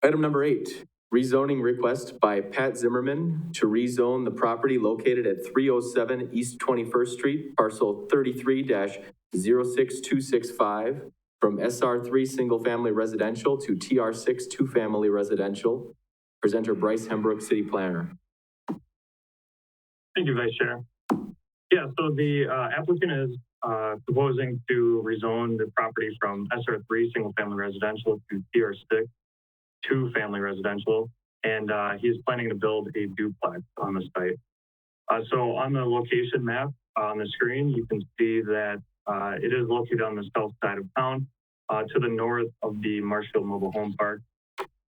Item number 8, rezoning request by Pat Zimmerman to rezone the property located at 307 East 21st Street, parcel 33-06265, from SR3 single-family residential to TR6 two-family residential. Presenter Bryce Hembrook, City Planner. Thank you, Vice Chair. Yeah, so the applicant is proposing to rezone the property from SR3 single-family residential to TR6 two-family residential, and he's planning to build a duplex on the site. So on the location map on the screen, you can see that it is located on the south side of town, to the north of the Marshfield Mobile Home Park.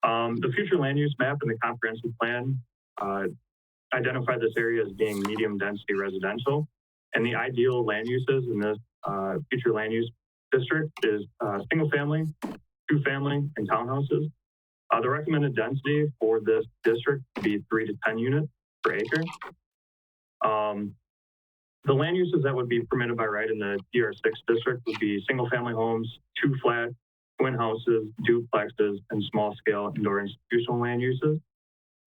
The future land use map and the comprehensive plan identify this area as being medium density residential, and the ideal land uses in this future land use district is single family, two family, and townhouses. The recommended density for this district would be 3 to 10 units per acre. The land uses that would be permitted by right in the TR6 district would be single family homes, 2 flat, twin houses, duplexes, and small scale indoor institutional land uses.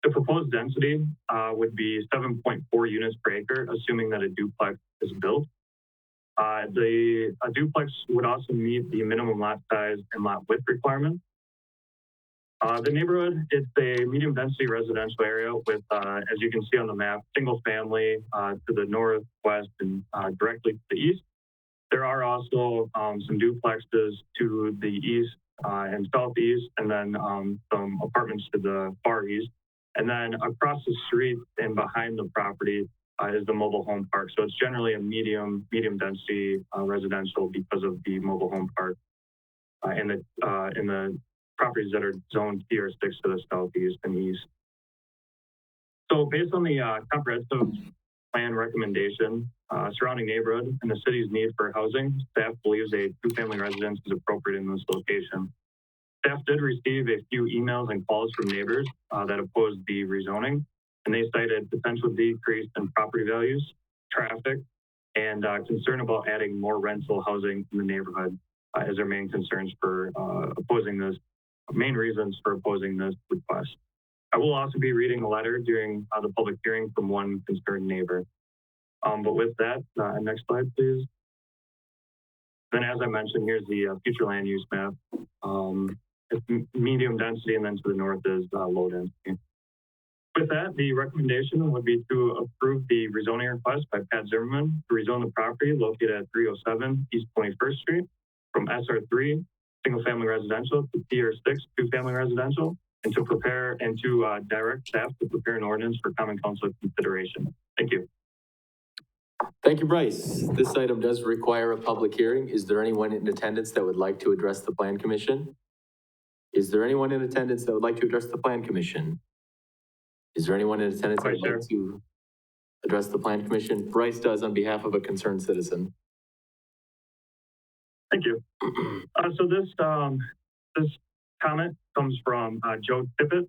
The proposed density would be 7.4 units per acre, assuming that a duplex is built. A duplex would also meet the minimum lot size and lot width requirements. The neighborhood, it's a medium density residential area with, as you can see on the map, single family to the northwest and directly to the east. There are also some duplexes to the east and southeast, and then some apartments to the far east. And then across the street and behind the property is the mobile home park. So it's generally a medium density residential because of the mobile home park and the properties that are zoned TR6 to the southeast and east. So based on the comprehensive plan recommendation surrounding neighborhood and the city's need for housing, staff believes a two-family residence is appropriate in this location. Staff did receive a few emails and calls from neighbors that opposed the rezoning, and they cited potential decrease in property values, traffic, and concern about adding more rental housing in the neighborhood as their main concerns for main reasons for opposing this request. I will also be reading a letter during the public hearing from one concerned neighbor. But with that, next slide, please. Then as I mentioned, here's the future land use map. It's medium density, and then to the north is low density. With that, the recommendation would be to approve the rezoning request by Pat Zimmerman to rezone the property located at 307 East 21st Street from SR3 single family residential to TR6 two family residential, and to direct staff to prepare an ordinance for common council consideration. Thank you. Thank you, Bryce. This item does require a public hearing. Is there anyone in attendance that would like to address the Plan Commission? Is there anyone in attendance that would like to address the Plan Commission? Is there anyone in attendance that would like to address the Plan Commission? Bryce does on behalf of a concerned citizen. Thank you. So this comment comes from Joe Tippett,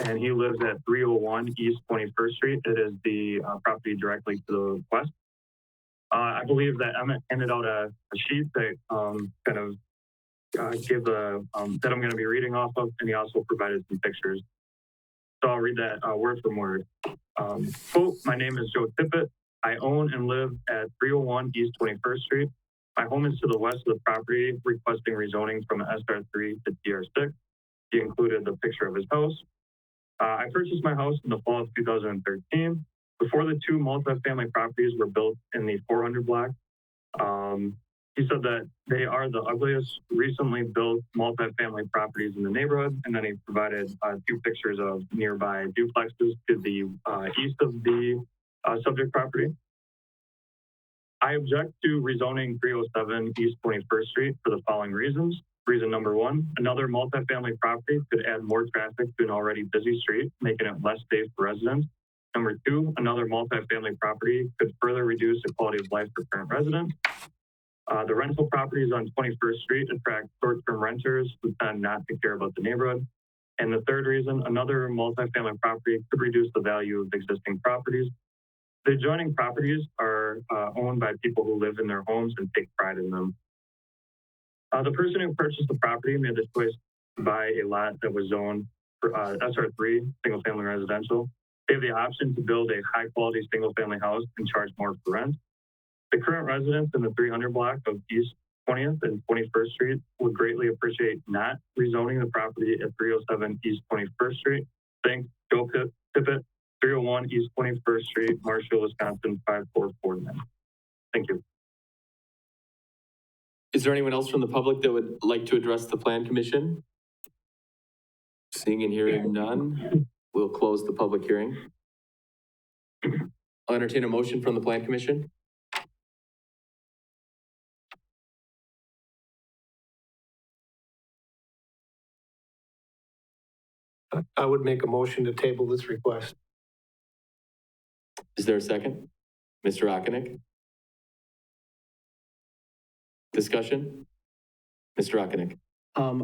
and he lives at 301 East 21st Street. It is the property directly to the west. I believe that Emmett handed out a sheet that kind of give that I'm going to be reading off of, and he also provided some pictures. So I'll read that word for word. Quote, my name is Joe Tippett. I own and live at 301 East 21st Street. My home is to the west of the property, requesting rezoning from SR3 to TR6. He included the picture of his house. I purchased my house in the fall of 2013. Before the two multifamily properties were built in the 400 block, he said that they are the ugliest recently built multifamily properties in the neighborhood. And then he provided two pictures of nearby duplexes to the east of the subject property. I object to rezoning 307 East 21st Street for the following reasons. Reason number one, another multifamily property could add more traffic to an already busy street, making it less safe for residents. Number two, another multifamily property could further reduce the quality of life for current residents. The rental properties on 21st Street attract short-term renters who tend not to care about the neighborhood. And the third reason, another multifamily property could reduce the value of existing properties. The adjoining properties are owned by people who live in their homes and take pride in them. The person who purchased the property made the choice to buy a lot that was zoned for SR3, single-family residential. They have the option to build a high-quality single-family house and charge more for rent. The current residents in the 300 block of East 20th and 21st Street would greatly appreciate not rezoning the property at 307 East 21st Street. Thanks, Joe Tippett, 301 East 21st Street, Marshfield, Wisconsin, 54449. Thank you. Is there anyone else from the public that would like to address the Plan Commission? Seeing and hearing none, we'll close the public hearing. I'll entertain a motion from the Plan Commission. I would make a motion to table this request. Is there a second? Mr. Okonik? Discussion? Mr. Okonik?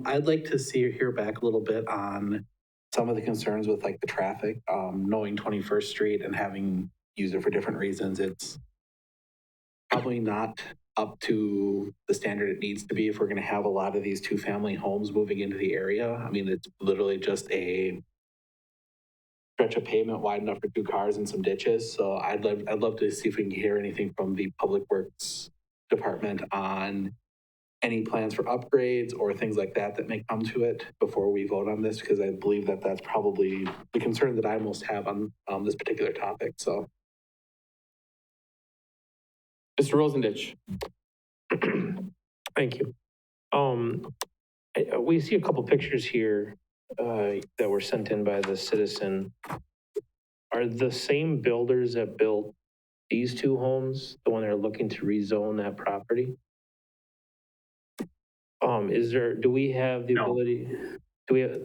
I'd like to hear back a little bit on some of the concerns with like the traffic, knowing 21st Street and having used it for different reasons. It's probably not up to the standard it needs to be if we're going to have a lot of these two-family homes moving into the area. I mean, it's literally just a stretch of pavement wide enough for two cars and some ditches. So I'd love to see if we can hear anything from the Public Works Department on any plans for upgrades or things like that that may come to it before we vote on this, because I believe that that's probably the concern that I most have on this particular topic. So. Mr. Rosendich. Thank you. We see a couple pictures here that were sent in by the citizen. Are the same builders that built these two homes the one they're looking to rezone that property? Do we have the ability,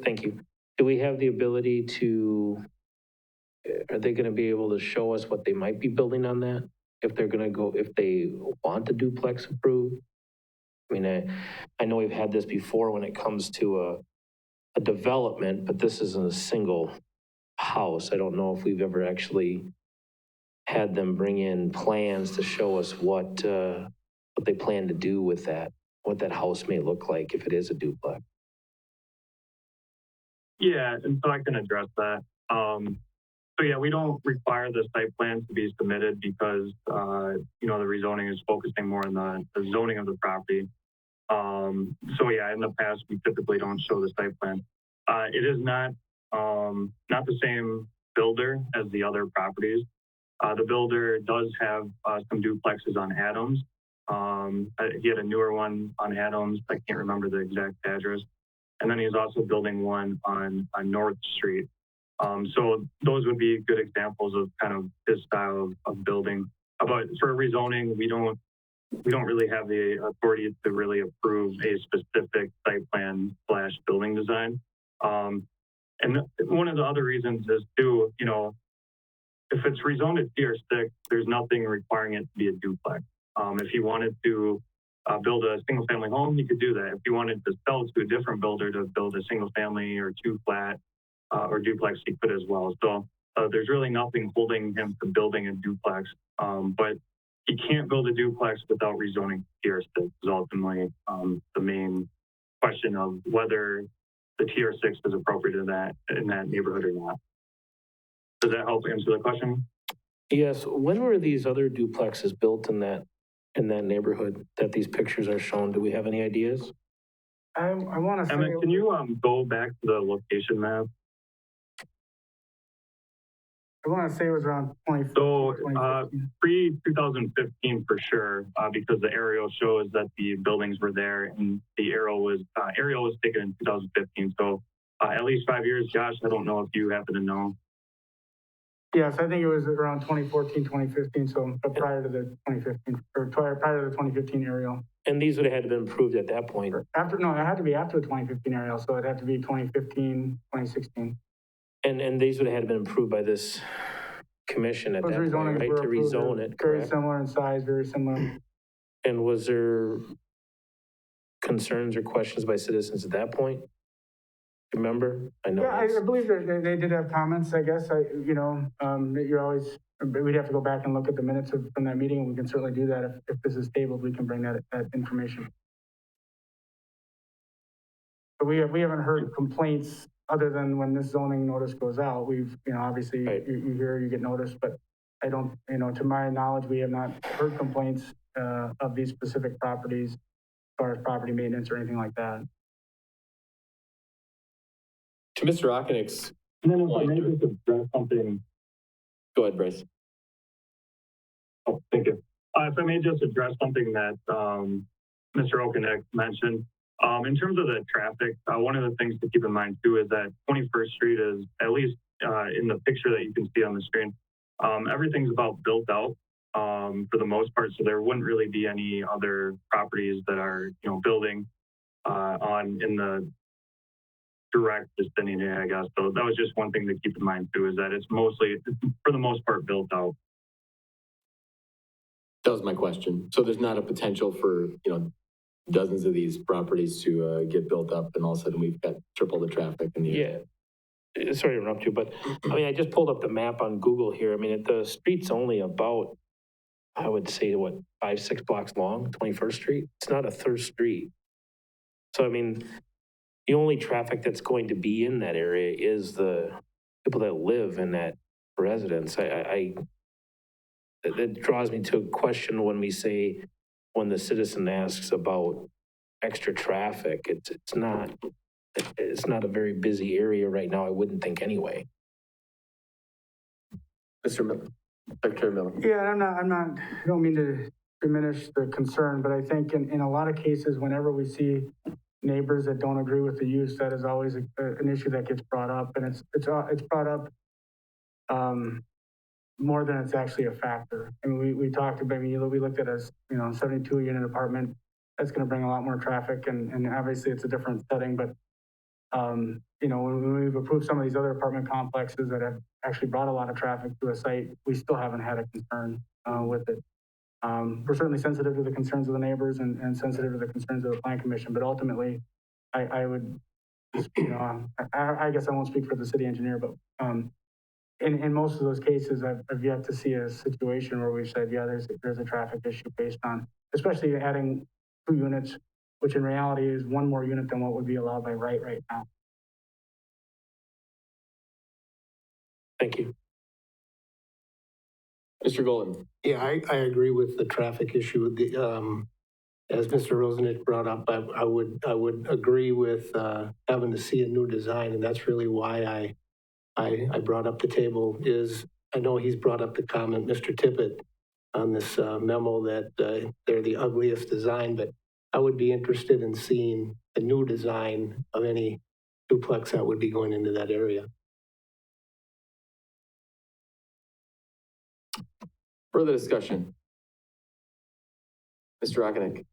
thank you. Do we have the ability to, are they going to be able to show us what they might be building on that? If they're going to go, if they want the duplex approved? I mean, I know we've had this before when it comes to a development, but this isn't a single house. I don't know if we've ever actually had them bring in plans to show us what they plan to do with that, what that house may look like if it is a duplex. Yeah, and so I can address that. So yeah, we don't require the site plan to be submitted because, the rezoning is focusing more on the zoning of the property. So yeah, in the past, we typically don't show the site plan. It is not the same builder as the other properties. The builder does have some duplexes on Adams. He had a newer one on Adams. I can't remember the exact address. And then he's also building one on North Street. So those would be good examples of kind of his style of building. But for rezoning, we don't really have the authority to really approve a specific site plan / building design. And one of the other reasons is too, you know, if it's rezoned at TR6, there's nothing requiring it to be a duplex. If he wanted to build a single family home, he could do that. If he wanted to sell to a different builder to build a single family or 2 flat or duplex, he could as well. So there's really nothing holding him to building a duplex. But he can't build a duplex without rezoning TR6 is ultimately the main question of whether the TR6 is appropriate in that neighborhood or not. Does that help answer the question? Yes, when were these other duplexes built in that neighborhood that these pictures are shown? Do we have any ideas? I want to say. Emmett, can you go back to the location map? I want to say it was around 20. So pre-2015 for sure, because the aerial shows that the buildings were there and the aerial was taken in 2015. So at least 5 years. Josh, I don't know if you happen to know. Yes, I think it was around 2014, 2015. So prior to the 2015 or prior to the 2015 aerial. And these would have had to been approved at that point. It had to be after the 2015 aerial. So it had to be 2015, 2016. And these would have had to been approved by this commission at that point, right? To rezone it, correct? Very similar in size, very similar. And was there concerns or questions by citizens at that point? Remember? I know. Yeah, I believe that they did have comments, I guess. You're always, we'd have to go back and look at the minutes from that meeting, and we can certainly do that. If this is tabled, we can bring that information. But we haven't heard complaints other than when this zoning notice goes out. We've, obviously right. you hear, you get noticed, but I don't, to my knowledge, we have not heard complaints of these specific properties as far as property maintenance or anything like that. To Mr. Ockenick's No, if I may just address something. Go ahead, Bryce. Oh, thank you. If I may just address something that Mr. Ockenick mentioned. In terms of the traffic, one of the things to keep in mind too is that 21st Street is, at least in the picture that you can see on the screen, everything's about built out for the most part. So there wouldn't really be any other properties that are, building in the direct vicinity, I guess. So that was just one thing to keep in mind too, is that it's mostly, for the most part, built out. That was my question. So there's not a potential for, dozens of these properties to get built up, and all of a sudden we've got triple the traffic in the area. Yeah. Sorry to interrupt you, but I just pulled up the map on Google here. The street's only about, I would say, 5-6 blocks long, 21st Street. It's not a third street. So, the only traffic that's going to be in that area is the people that live in that residence. That draws me to a question when the citizen asks about extra traffic. It's not a very busy area right now, I wouldn't think anyway. Mr. Miller, Secretary Miller. Yeah, I don't mean to diminish the concern, but I think in a lot of cases, whenever we see neighbors that don't agree with the use, that is always an issue that gets brought up, and it's brought up more than it's actually a factor. We talked about, we looked at a 72 unit apartment. That's going to bring a lot more traffic, and obviously it's a different setting, but when we've approved some of these other apartment complexes that have actually brought a lot of traffic to a site, we still haven't had a concern with it. We're certainly sensitive to the concerns of the neighbors and sensitive to the concerns of the Plan Commission, but ultimately, I would, I guess I won't speak for the city engineer, but in most of those cases, I've yet to see a situation where we've said, yeah, there's a traffic issue based on, especially adding 2 units, which in reality is 1 more unit than what would be allowed by right now. Thank you. Mr. Golden. Yeah, I agree with the traffic issue. As Mr. Rosenich brought up, I would agree with having to see a new design, and that's really why I brought up the table. I know he's brought up the comment, Mr. Tippett, on this memo that they're the ugliest design, but I would be interested in seeing a new design of any duplex that would be going into that area. Further discussion? Mr. Rockinick?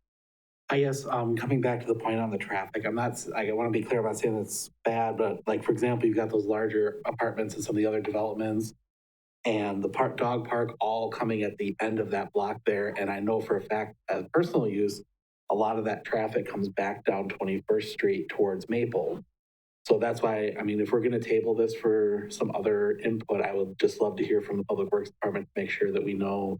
I guess, coming back to the point on the traffic, I want to be clear about saying it's bad, but like, for example, you've got those larger apartments and some of the other developments and the dog park all coming at the end of that block there. And I know for a fact, as personal use, a lot of that traffic comes back down 21st Street towards Maple. So that's why, I mean, if we're going to table this for some other input, I would just love to hear from the Public Works Department to make sure that we know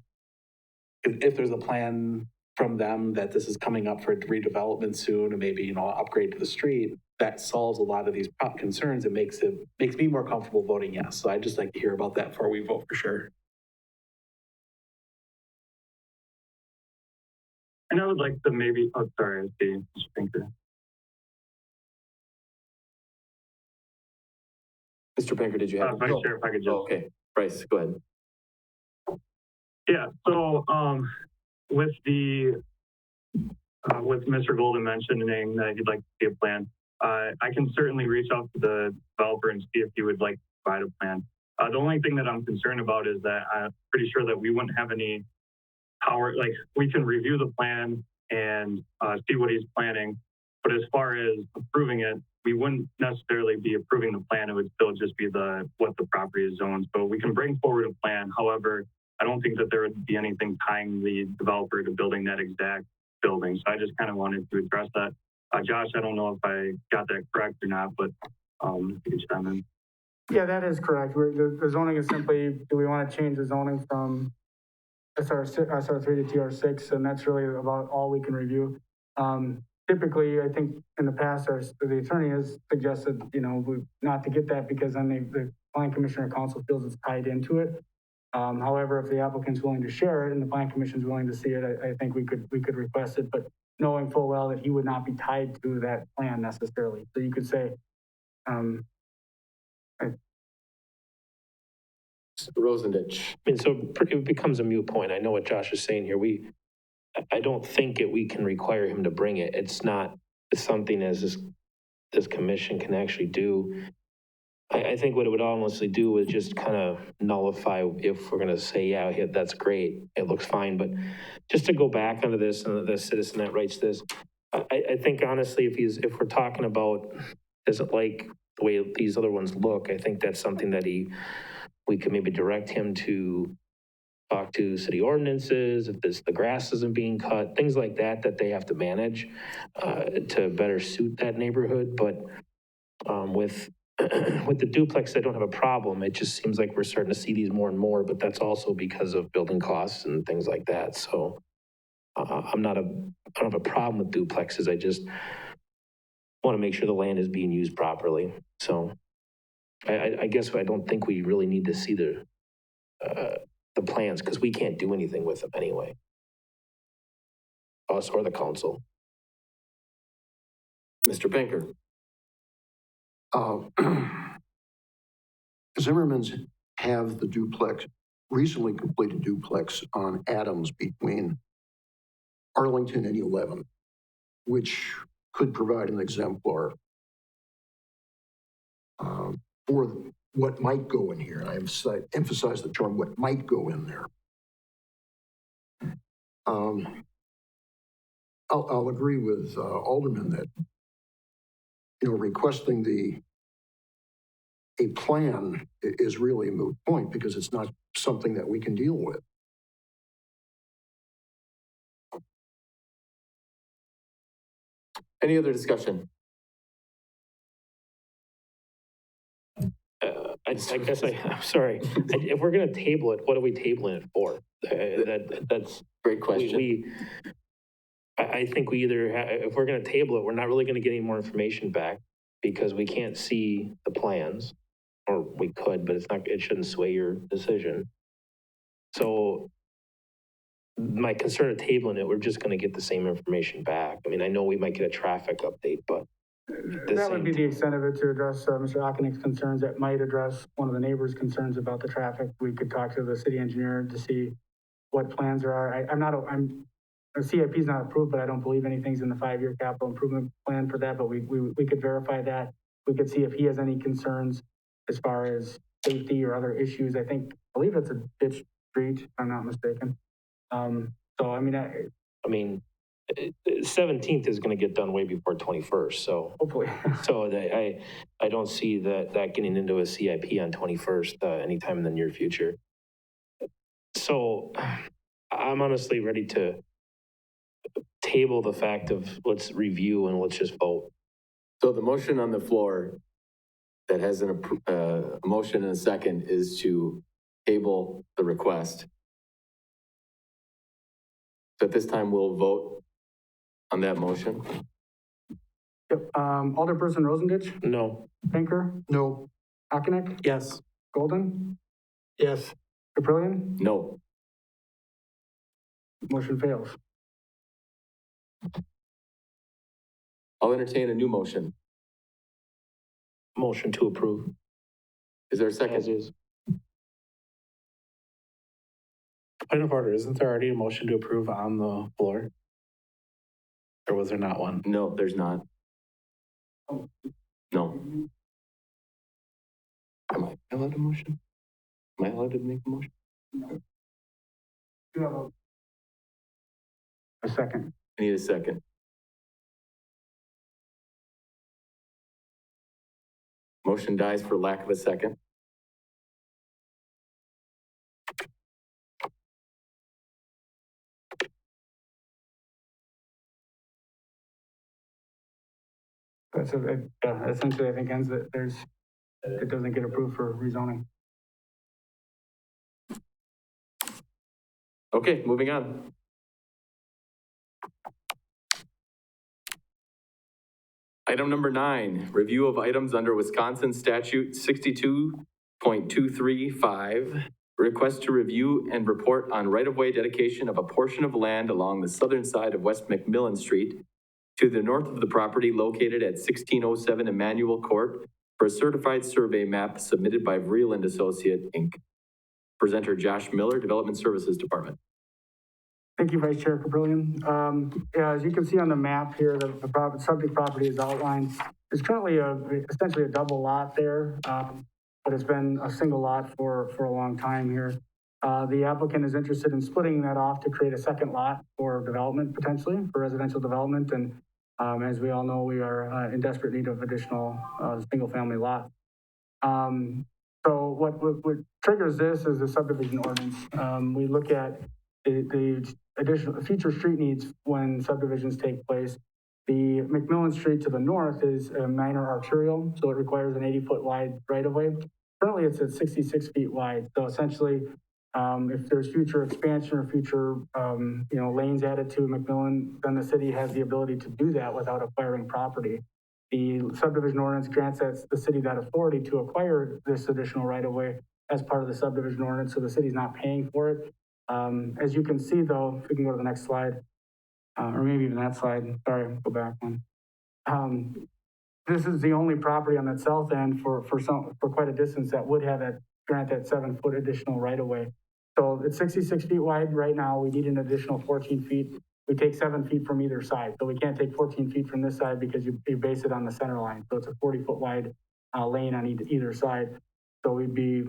if there's a plan from them that this is coming up for redevelopment soon and maybe, upgrade to the street, that solves a lot of these concerns and makes me more comfortable voting yes. So I'd just like to hear about that before we vote for sure. And I would like to maybe, oh, sorry, I see, Mr. Pinker. Mr. Pinker, did you have? Vice Chair, if I could just. Okay, Bryce, go ahead. Yeah, so with Mr. Golden mentioning that he'd like to see a plan, I can certainly reach out to the developer and see if he would like to provide a plan. The only thing that I'm concerned about is that I'm pretty sure that we wouldn't have any power, like we can review the plan and see what he's planning, but as far as approving it, we wouldn't necessarily be approving the plan. It would still just be what the property is zoned. So we can bring forward a plan. However, I don't think that there would be anything tying the developer to building that exact building. So I just kind of wanted to address that. Josh, I don't know if I got that correct or not, but if you could chime in. Yeah, that is correct. The zoning is simply, do we want to change the zoning from SR3 to TR6? And that's really about all we can review. Typically, I think in the past, the attorney has suggested, not to get that because then the planning commission or council feels it's tied into it. However, if the applicant's willing to share it and the planning commission's willing to see it, I think we could request it, but knowing full well that he would not be tied to that plan necessarily. So you could say, Rosendich. I mean, so it becomes a moot point. I know what Josh is saying here. I don't think we can require him to bring it. It's something as this commission can actually do. I think what it would honestly do is just kind of nullify if we're going to say, yeah, that's great, it looks fine. But just to go back onto this and the citizen that writes this, I think honestly, if we're talking about isn't like the way these other ones look, I think that's something that we could maybe direct him to talk to city ordinances, if the grass isn't being cut, things like that they have to manage to better suit that neighborhood. But with the duplex, I don't have a problem. It just seems like we're starting to see these more and more, but that's also because of building costs and things like that. So I don't have a problem with duplexes. I just want to make sure the land is being used properly. So I guess I don't think we really need to see the plans because we can't do anything with them anyway. Us or the council. Mr. Pinker. Zimmerman's have the duplex, recently completed duplex on Adams between Arlington and 11, which could provide an exemplar for what might go in here. And I emphasize the term what might go in there. I'll agree with Alderman that, requesting a plan is really a moot point because it's not something that we can deal with. Any other discussion? I guess I'm sorry. If we're going to table it, what are we tabling it for? That's great question. I think we either if we're going to table it, we're not really going to get any more information back because we can't see the plans, or we could, but it shouldn't sway your decision. So my concern of tabling it, we're just going to get the same information back. I mean, I know we might get a traffic update, but that would be the extent of it to address Mr. Ockenick's concerns. That might address one of the neighbors' concerns about the traffic. We could talk to the city engineer to see what plans there are. the CIP is not approved, but I don't believe anything's in the 5-year capital improvement plan for that, but we could verify that. We could see if he has any concerns as far as safety or other issues. I believe it's a ditch street, if I'm not mistaken. So, I mean, 17th is going to get done way before 21st, so. hopefully. So I don't see that getting into a CIP on 21st anytime in the near future. So I'm honestly ready to table the fact of let's review and let's just vote. So the motion on the floor that has a motion and a second is to table the request. So at this time, we'll vote on that motion. Yep. Alderperson Rosendich, No. Pinker, No. Akinek, Yes. Golden, Yes. Caprillion, No. motion fails. I'll entertain a new motion. Motion to approve. Is there a second? As is. Point of order, isn't there already a motion to approve on the floor? Or was there not one? No, there's not. No. Am I allowed to motion? Am I allowed to make a motion? You have a second. I need a second. Motion dies for lack of a second. So essentially, I think ends that it doesn't get approved for rezoning. Okay, moving on. Item number 9, review of items under Wisconsin Statute 62.235, request to review and report on right-of-way dedication of a portion of land along the southern side of West Mcmillan Street to the north of the property located at 1607 Emmanuel Court for a certified survey map submitted by Vreeland Associate, Inc. Presenter Josh Miller, Development Services Department. Thank you, Vice Chair Caprillion. Yeah, as you can see on the map here, the subject property is outlined. There's currently essentially a double lot there, but it's been a single lot for a long time here. The applicant is interested in splitting that off to create a second lot for development, potentially, for residential development. And as we all know, we are in desperate need of additional single-family lots. So what triggers this is the subdivision ordinance. We look at the additional future street needs when subdivisions take place. The Mcmillan Street to the north is a minor arterial, so it requires an 80-foot wide right-of-way. Currently, it's at 66 feet wide. So essentially, if there's future expansion or future, lanes added to Mcmillan, then the city has the ability to do that without acquiring property. The subdivision ordinance grants the city that authority to acquire this additional right-of-way as part of the subdivision ordinance, so the city's not paying for it. As you can see, though, if we can go to the next slide, or maybe even that slide. Sorry, go back one. This is the only property on that south end for quite a distance that would have grant that 7-foot additional right-of-way. So it's 66 feet wide right now. We need an additional 14 feet. We take 7 feet from either side. So we can't take 14 feet from this side because you base it on the center line. So it's a 40-foot wide lane on either side. So we'd be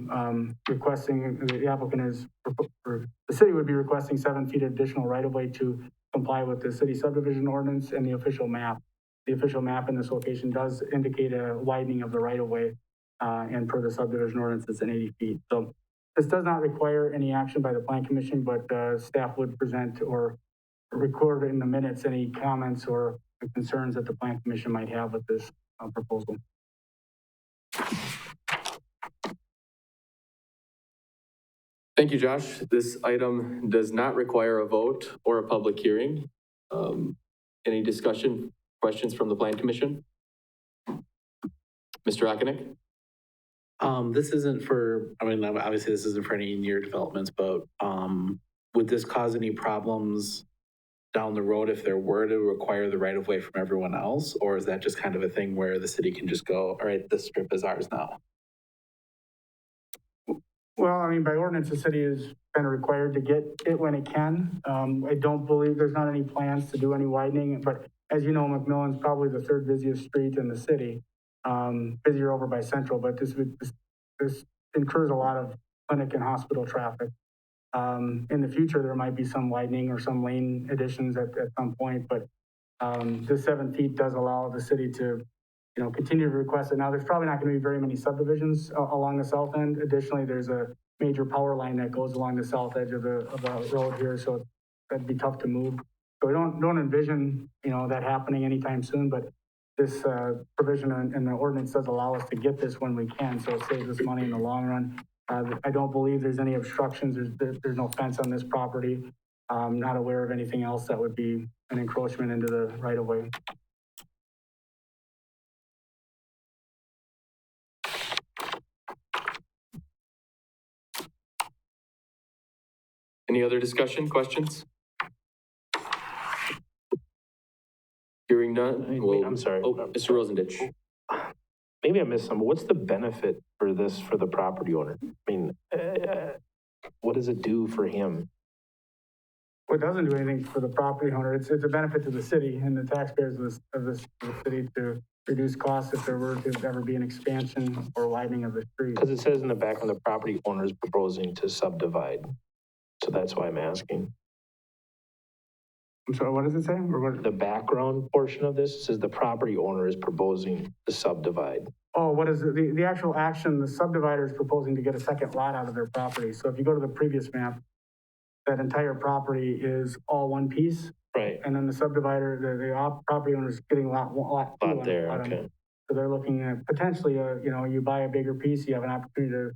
requesting, the applicant the city would be requesting 7 feet additional right-of-way to comply with the city subdivision ordinance and the official map. The official map in this location does indicate a widening of the right-of-way, and per the subdivision ordinance, it's an 80 feet. So this does not require any action by the Plan Commission, but staff would present or record in the minutes any comments or concerns that the Plan Commission might have with this proposal. Thank you, Josh. This item does not require a vote or a public hearing. Any discussion, questions from the Plan Commission? Mr. Akinek? This isn't for, obviously this isn't for any near developments, but would this cause any problems down the road if there were to require the right-of-way from everyone else? Or is that just kind of a thing where the city can just go, all right, this strip is ours now? Well, I mean, by ordinance, the city is kind of required to get it when it can. I don't believe, there's not any plans to do any widening, but as you know, Mcmillan's probably the third busiest street in the city. Busier over by Central, but this incurs a lot of clinic and hospital traffic. In the future, there might be some widening or some lane additions at some point, but this 7 feet does allow the city to, you know, continue to request it. Now, there's probably not going to be very many subdivisions along the south end. Additionally, there's a major power line that goes along the south edge of the road here, so that'd be tough to move. So we don't envision, you know, that happening anytime soon, but this provision in the ordinance does allow us to get this when we can, so it saves us money in the long run. I don't believe there's any obstructions. There's no fence on this property. I'm not aware of anything else that would be an encroachment into the right of way. Any other discussion, questions? Hearing none. Wait, I'm sorry. Oh, Mr. Rosendich. Maybe I missed some, but what's the benefit for this for the property owner? I mean, what does it do for him? Well, it doesn't do anything for the property owner. It's a benefit to the city and the taxpayers of the city to reduce costs if there were to ever be an expansion or widening of the street. Because it says in the back when the property owner is proposing to subdivide. So that's why I'm asking. I'm sorry, what does it say? Or what? The background portion of this says the property owner is proposing to subdivide. Oh, what is it? The actual action, the subdivider is proposing to get a second lot out of their property. So if you go to the previous map, that entire property is all one piece. Right. And then the subdivider, the property owner is getting lot two there, on okay. So they're looking at potentially, you know, you buy a bigger piece, you have an opportunity to,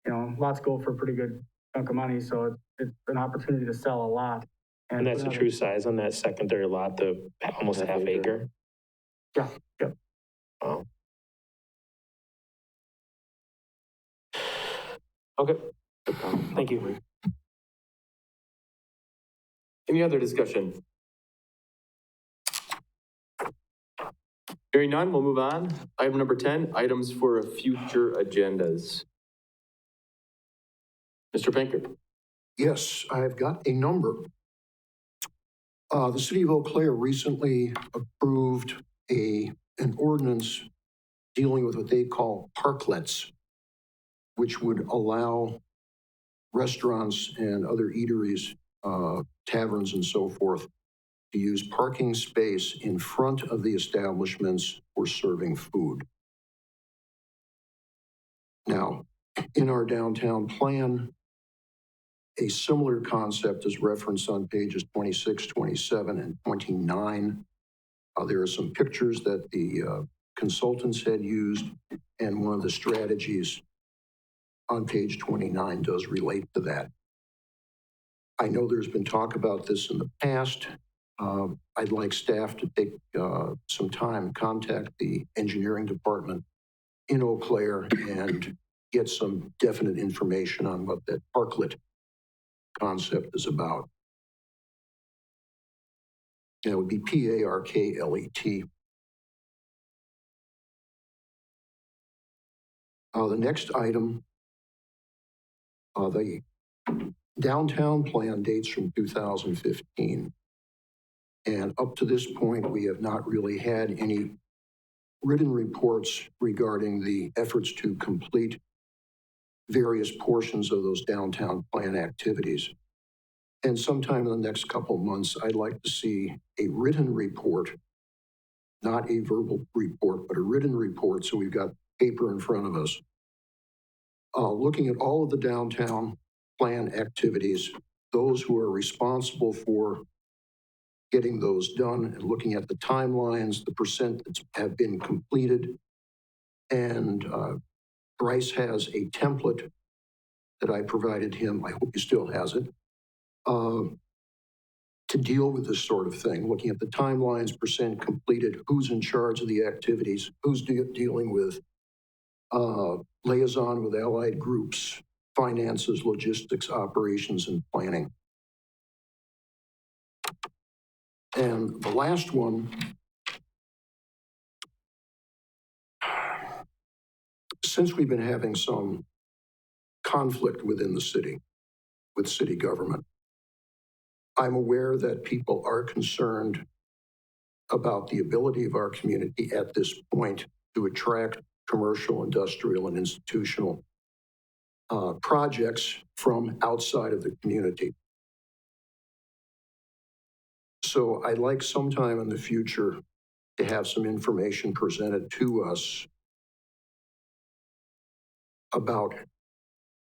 you know, lots go for a pretty good chunk of money. So it's an opportunity to sell a lot. And that's the true size on that secondary lot, the almost half acre? Yeah, yep. Wow. Okay, thank you. Any other discussion? Hearing none, we'll move on. Item number 10, items for future agendas. Mr. Pinker. Yes, I've got a number. The city of Eau Claire recently approved an ordinance dealing with what they call parklets, which would allow restaurants and other eateries, taverns and so forth, to use parking space in front of the establishments for serving food. Now, in our downtown plan, a similar concept is referenced on pages 26, 27, and 29. There are some pictures that the consultants had used, and one of the strategies on page 29 does relate to that. I know there's been talk about this in the past. I'd like staff to take some time and contact the engineering department in Eau Claire and get some definite information on what that parklet concept is about. It would be P-A-R-K-L-E-T. The next item, the downtown plan dates from 2015. And up to this point, we have not really had any written reports regarding the efforts to complete various portions of those downtown plan activities. And sometime in the next couple of months, I'd like to see a written report, not a verbal report, but a written report, so we've got paper in front of us, looking at all of the downtown plan activities, those who are responsible for getting those done, and looking at the timelines, the percent that have been completed. And Bryce has a template that I provided him, I hope he still has it, to deal with this sort of thing, looking at the timelines, percent completed, who's in charge of the activities, who's dealing with liaison with allied groups, finances, logistics, operations, and planning. And the last one, since we've been having some conflict within the city, with city government. I'm aware that people are concerned about the ability of our community at this point to attract commercial, industrial, and institutional projects from outside of the community. So I'd like sometime in the future to have some information presented to us about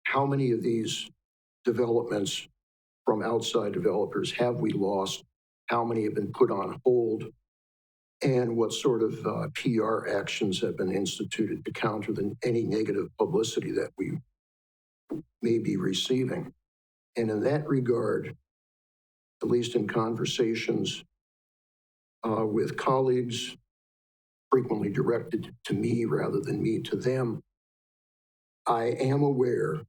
how many of these developments from outside developers have we lost, how many have been put on hold, and what sort of PR actions have been instituted to counter any negative publicity that we may be receiving. And in that regard, at least in conversations with colleagues, frequently directed to me rather than me to them, I am aware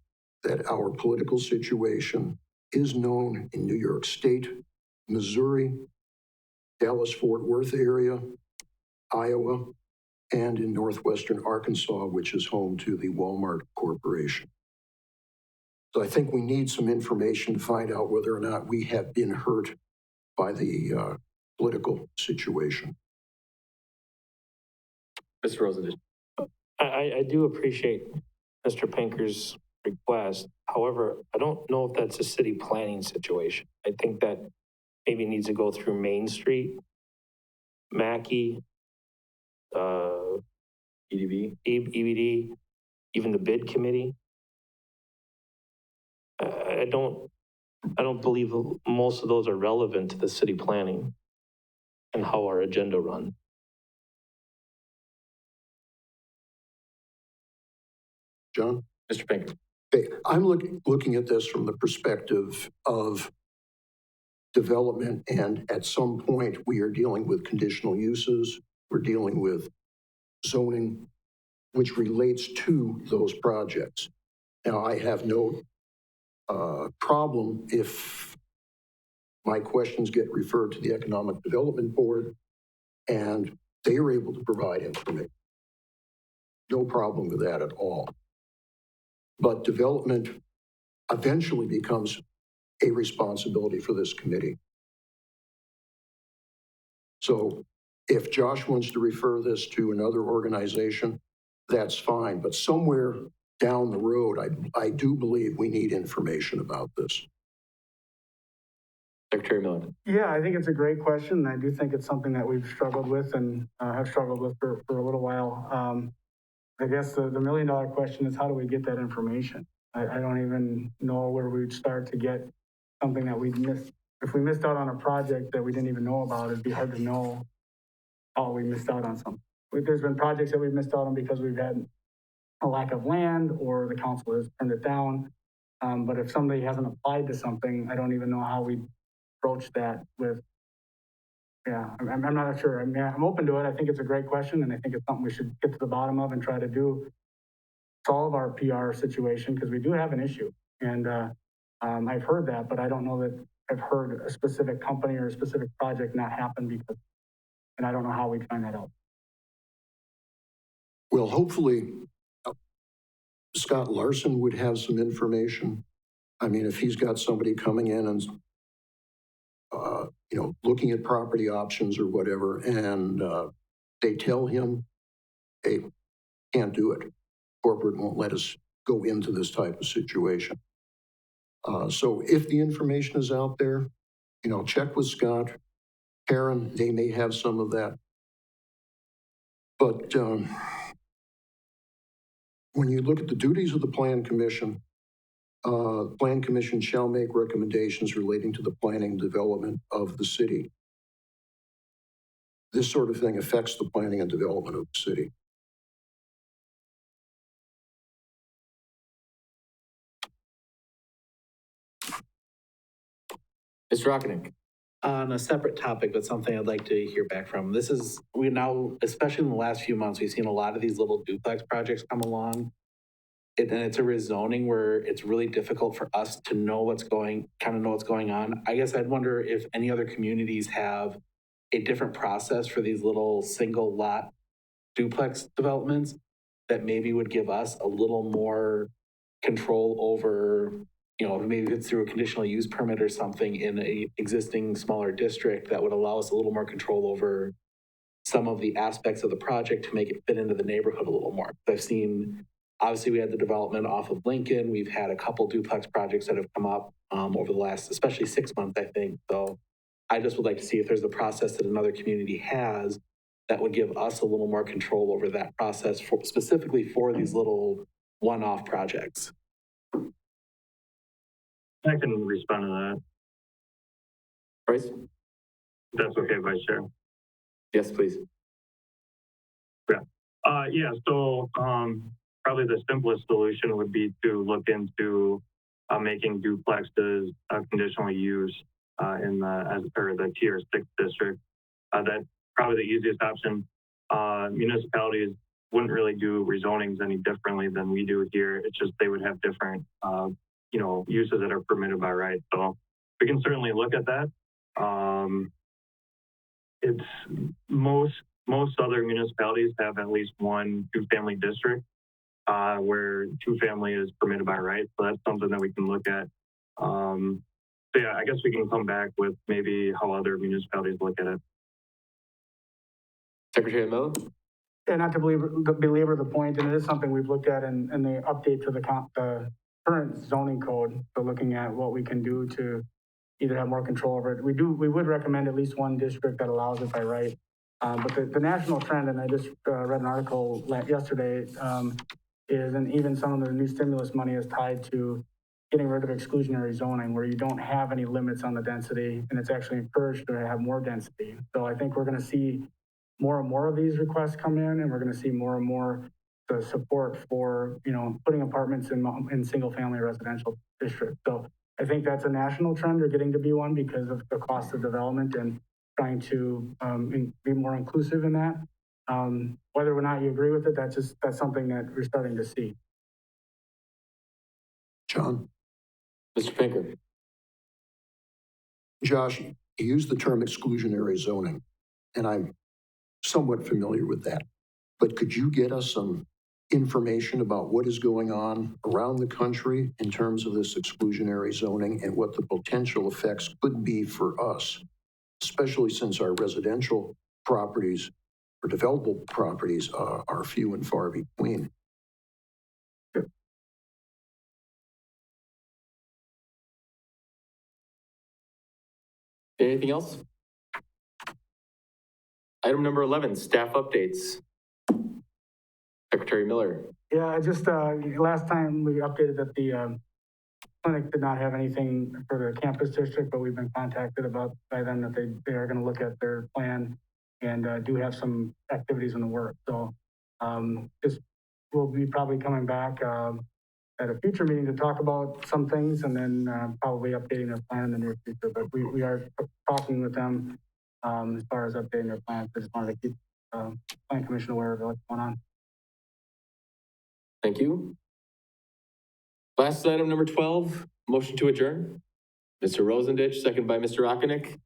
that our political situation is known in New York State, Missouri, Dallas-Fort Worth area, Iowa, and in northwestern Arkansas, which is home to the Walmart Corporation. So I think we need some information to find out whether or not we have been hurt by the political situation. Mr. Rosen. I do appreciate Mr. Pinker's request. However, I don't know if that's a city planning situation. I think that maybe needs to go through Main Street, Mackey, EBD, even the bid committee. I don't believe most of those are relevant to the city planning and how our agenda runs. John? Mr. Pinker. Okay, I'm looking at this from the perspective of development, and at some point we are dealing with conditional uses, we're dealing with zoning, which relates to those projects. Now, I have no problem if my questions get referred to the Economic Development Board and they are able to provide information. No problem with that at all. But development eventually becomes a responsibility for this committee. So if Josh wants to refer this to another organization, that's fine. But somewhere down the road, I do believe we need information about this. Secretary Miller. Yeah, I think it's a great question. I do think it's something that we've struggled with and have struggled with for a little while. I guess the $1 million question is, how do we get that information? I don't even know where we'd start to get something that we'd missed. If we missed out on a project that we didn't even know about, it'd be hard to know how we missed out on something. There's been projects that we've missed out on because we've had a lack of land or the council has turned it down. But if somebody hasn't applied to something, I don't even know how we approach that with, I'm not sure. I mean, I'm open to it. I think it's a great question, and I think it's something we should get to the bottom of and try to solve our PR situation, because we do have an issue. And I've heard that, but I don't know that I've heard a specific company or a specific project not happen because, and I don't know how we'd find that out. Well, hopefully Scott Larson would have some information. I mean, if he's got somebody coming in and looking at property options or whatever, and they tell him, hey, can't do it. Corporate won't let us go into this type of situation. So if the information is out there, check with Scott, Karen, they may have some of that. But when you look at the duties of the Plan Commission, Plan Commission shall make recommendations relating to the planning and development of the city. This sort of thing affects the planning and development of the city. Mr. Rockening. On a separate topic, but something I'd like to hear back from. We now, especially in the last few months, we've seen a lot of these little duplex projects come along. And it's a rezoning where it's really difficult for us to know what's going on. I guess I'd wonder if any other communities have a different process for these little single lot duplex developments that maybe would give us a little more control over, you know, maybe it's through a conditional use permit or something in a existing smaller district that would allow us a little more control over some of the aspects of the project to make it fit into the neighborhood a little more. I've seen, obviously we had the development off of Lincoln. We've had a couple duplex projects that have come up over the last, especially 6 months, I think. So I just would like to see if there's a process that another community has that would give us a little more control over that process for, specifically for these little one-off projects. I can respond to that. Bryce? If that's okay, Vice Chair. Yes, please. So probably the simplest solution would be to look into making duplexes conditional use in the tier 6 district. That's probably the easiest option. Municipalities wouldn't really do rezonings any differently than we do here. It's just they would have different, uses that are permitted by right. So we can certainly look at that. It's most other municipalities have at least one two-family district where two-family is permitted by right. So that's something that we can look at. I guess we can come back with maybe how other municipalities look at it. Secretary Miller? Yeah, not to belabor the point, and it is something we've looked at in the update to the current zoning code. So looking at what we can do to either have more control over it. We would recommend at least one district that allows it by right. But the national trend, and I just read an article yesterday, is, and even some of the new stimulus money is tied to getting rid of exclusionary zoning, where you don't have any limits on the density, and it's actually encouraged to have more density. So I think we're going to see more and more of these requests come in, and we're going to see more and more the support for, putting apartments in single-family residential districts. So I think that's a national trend, or getting to be one, because of the cost of development and trying to be more inclusive in that. Whether or not you agree with it, that's something that we're starting to see. John? Mr. Pinker? Josh, you used the term exclusionary zoning, and I'm somewhat familiar with that. But could you get us some information about what is going on around the country in terms of this exclusionary zoning and what the potential effects could be for us, especially since our residential properties or developable properties are few and far between? Anything else? Item number 11, staff updates. Secretary Miller. Yeah, I just, last time we updated that the clinic did not have anything for the campus district, but we've been contacted by them that they are going to look at their plan and do have some activities in the work. So we'll be probably coming back at a future meeting to talk about some things, and then probably updating their plan in the near future. But we are talking with them as far as updating their plans. I just wanted to keep Plan Commission aware of what's going on. Thank you. Last item, number 12, motion to adjourn. Mr. Rosendich, second by Mr. Okonik.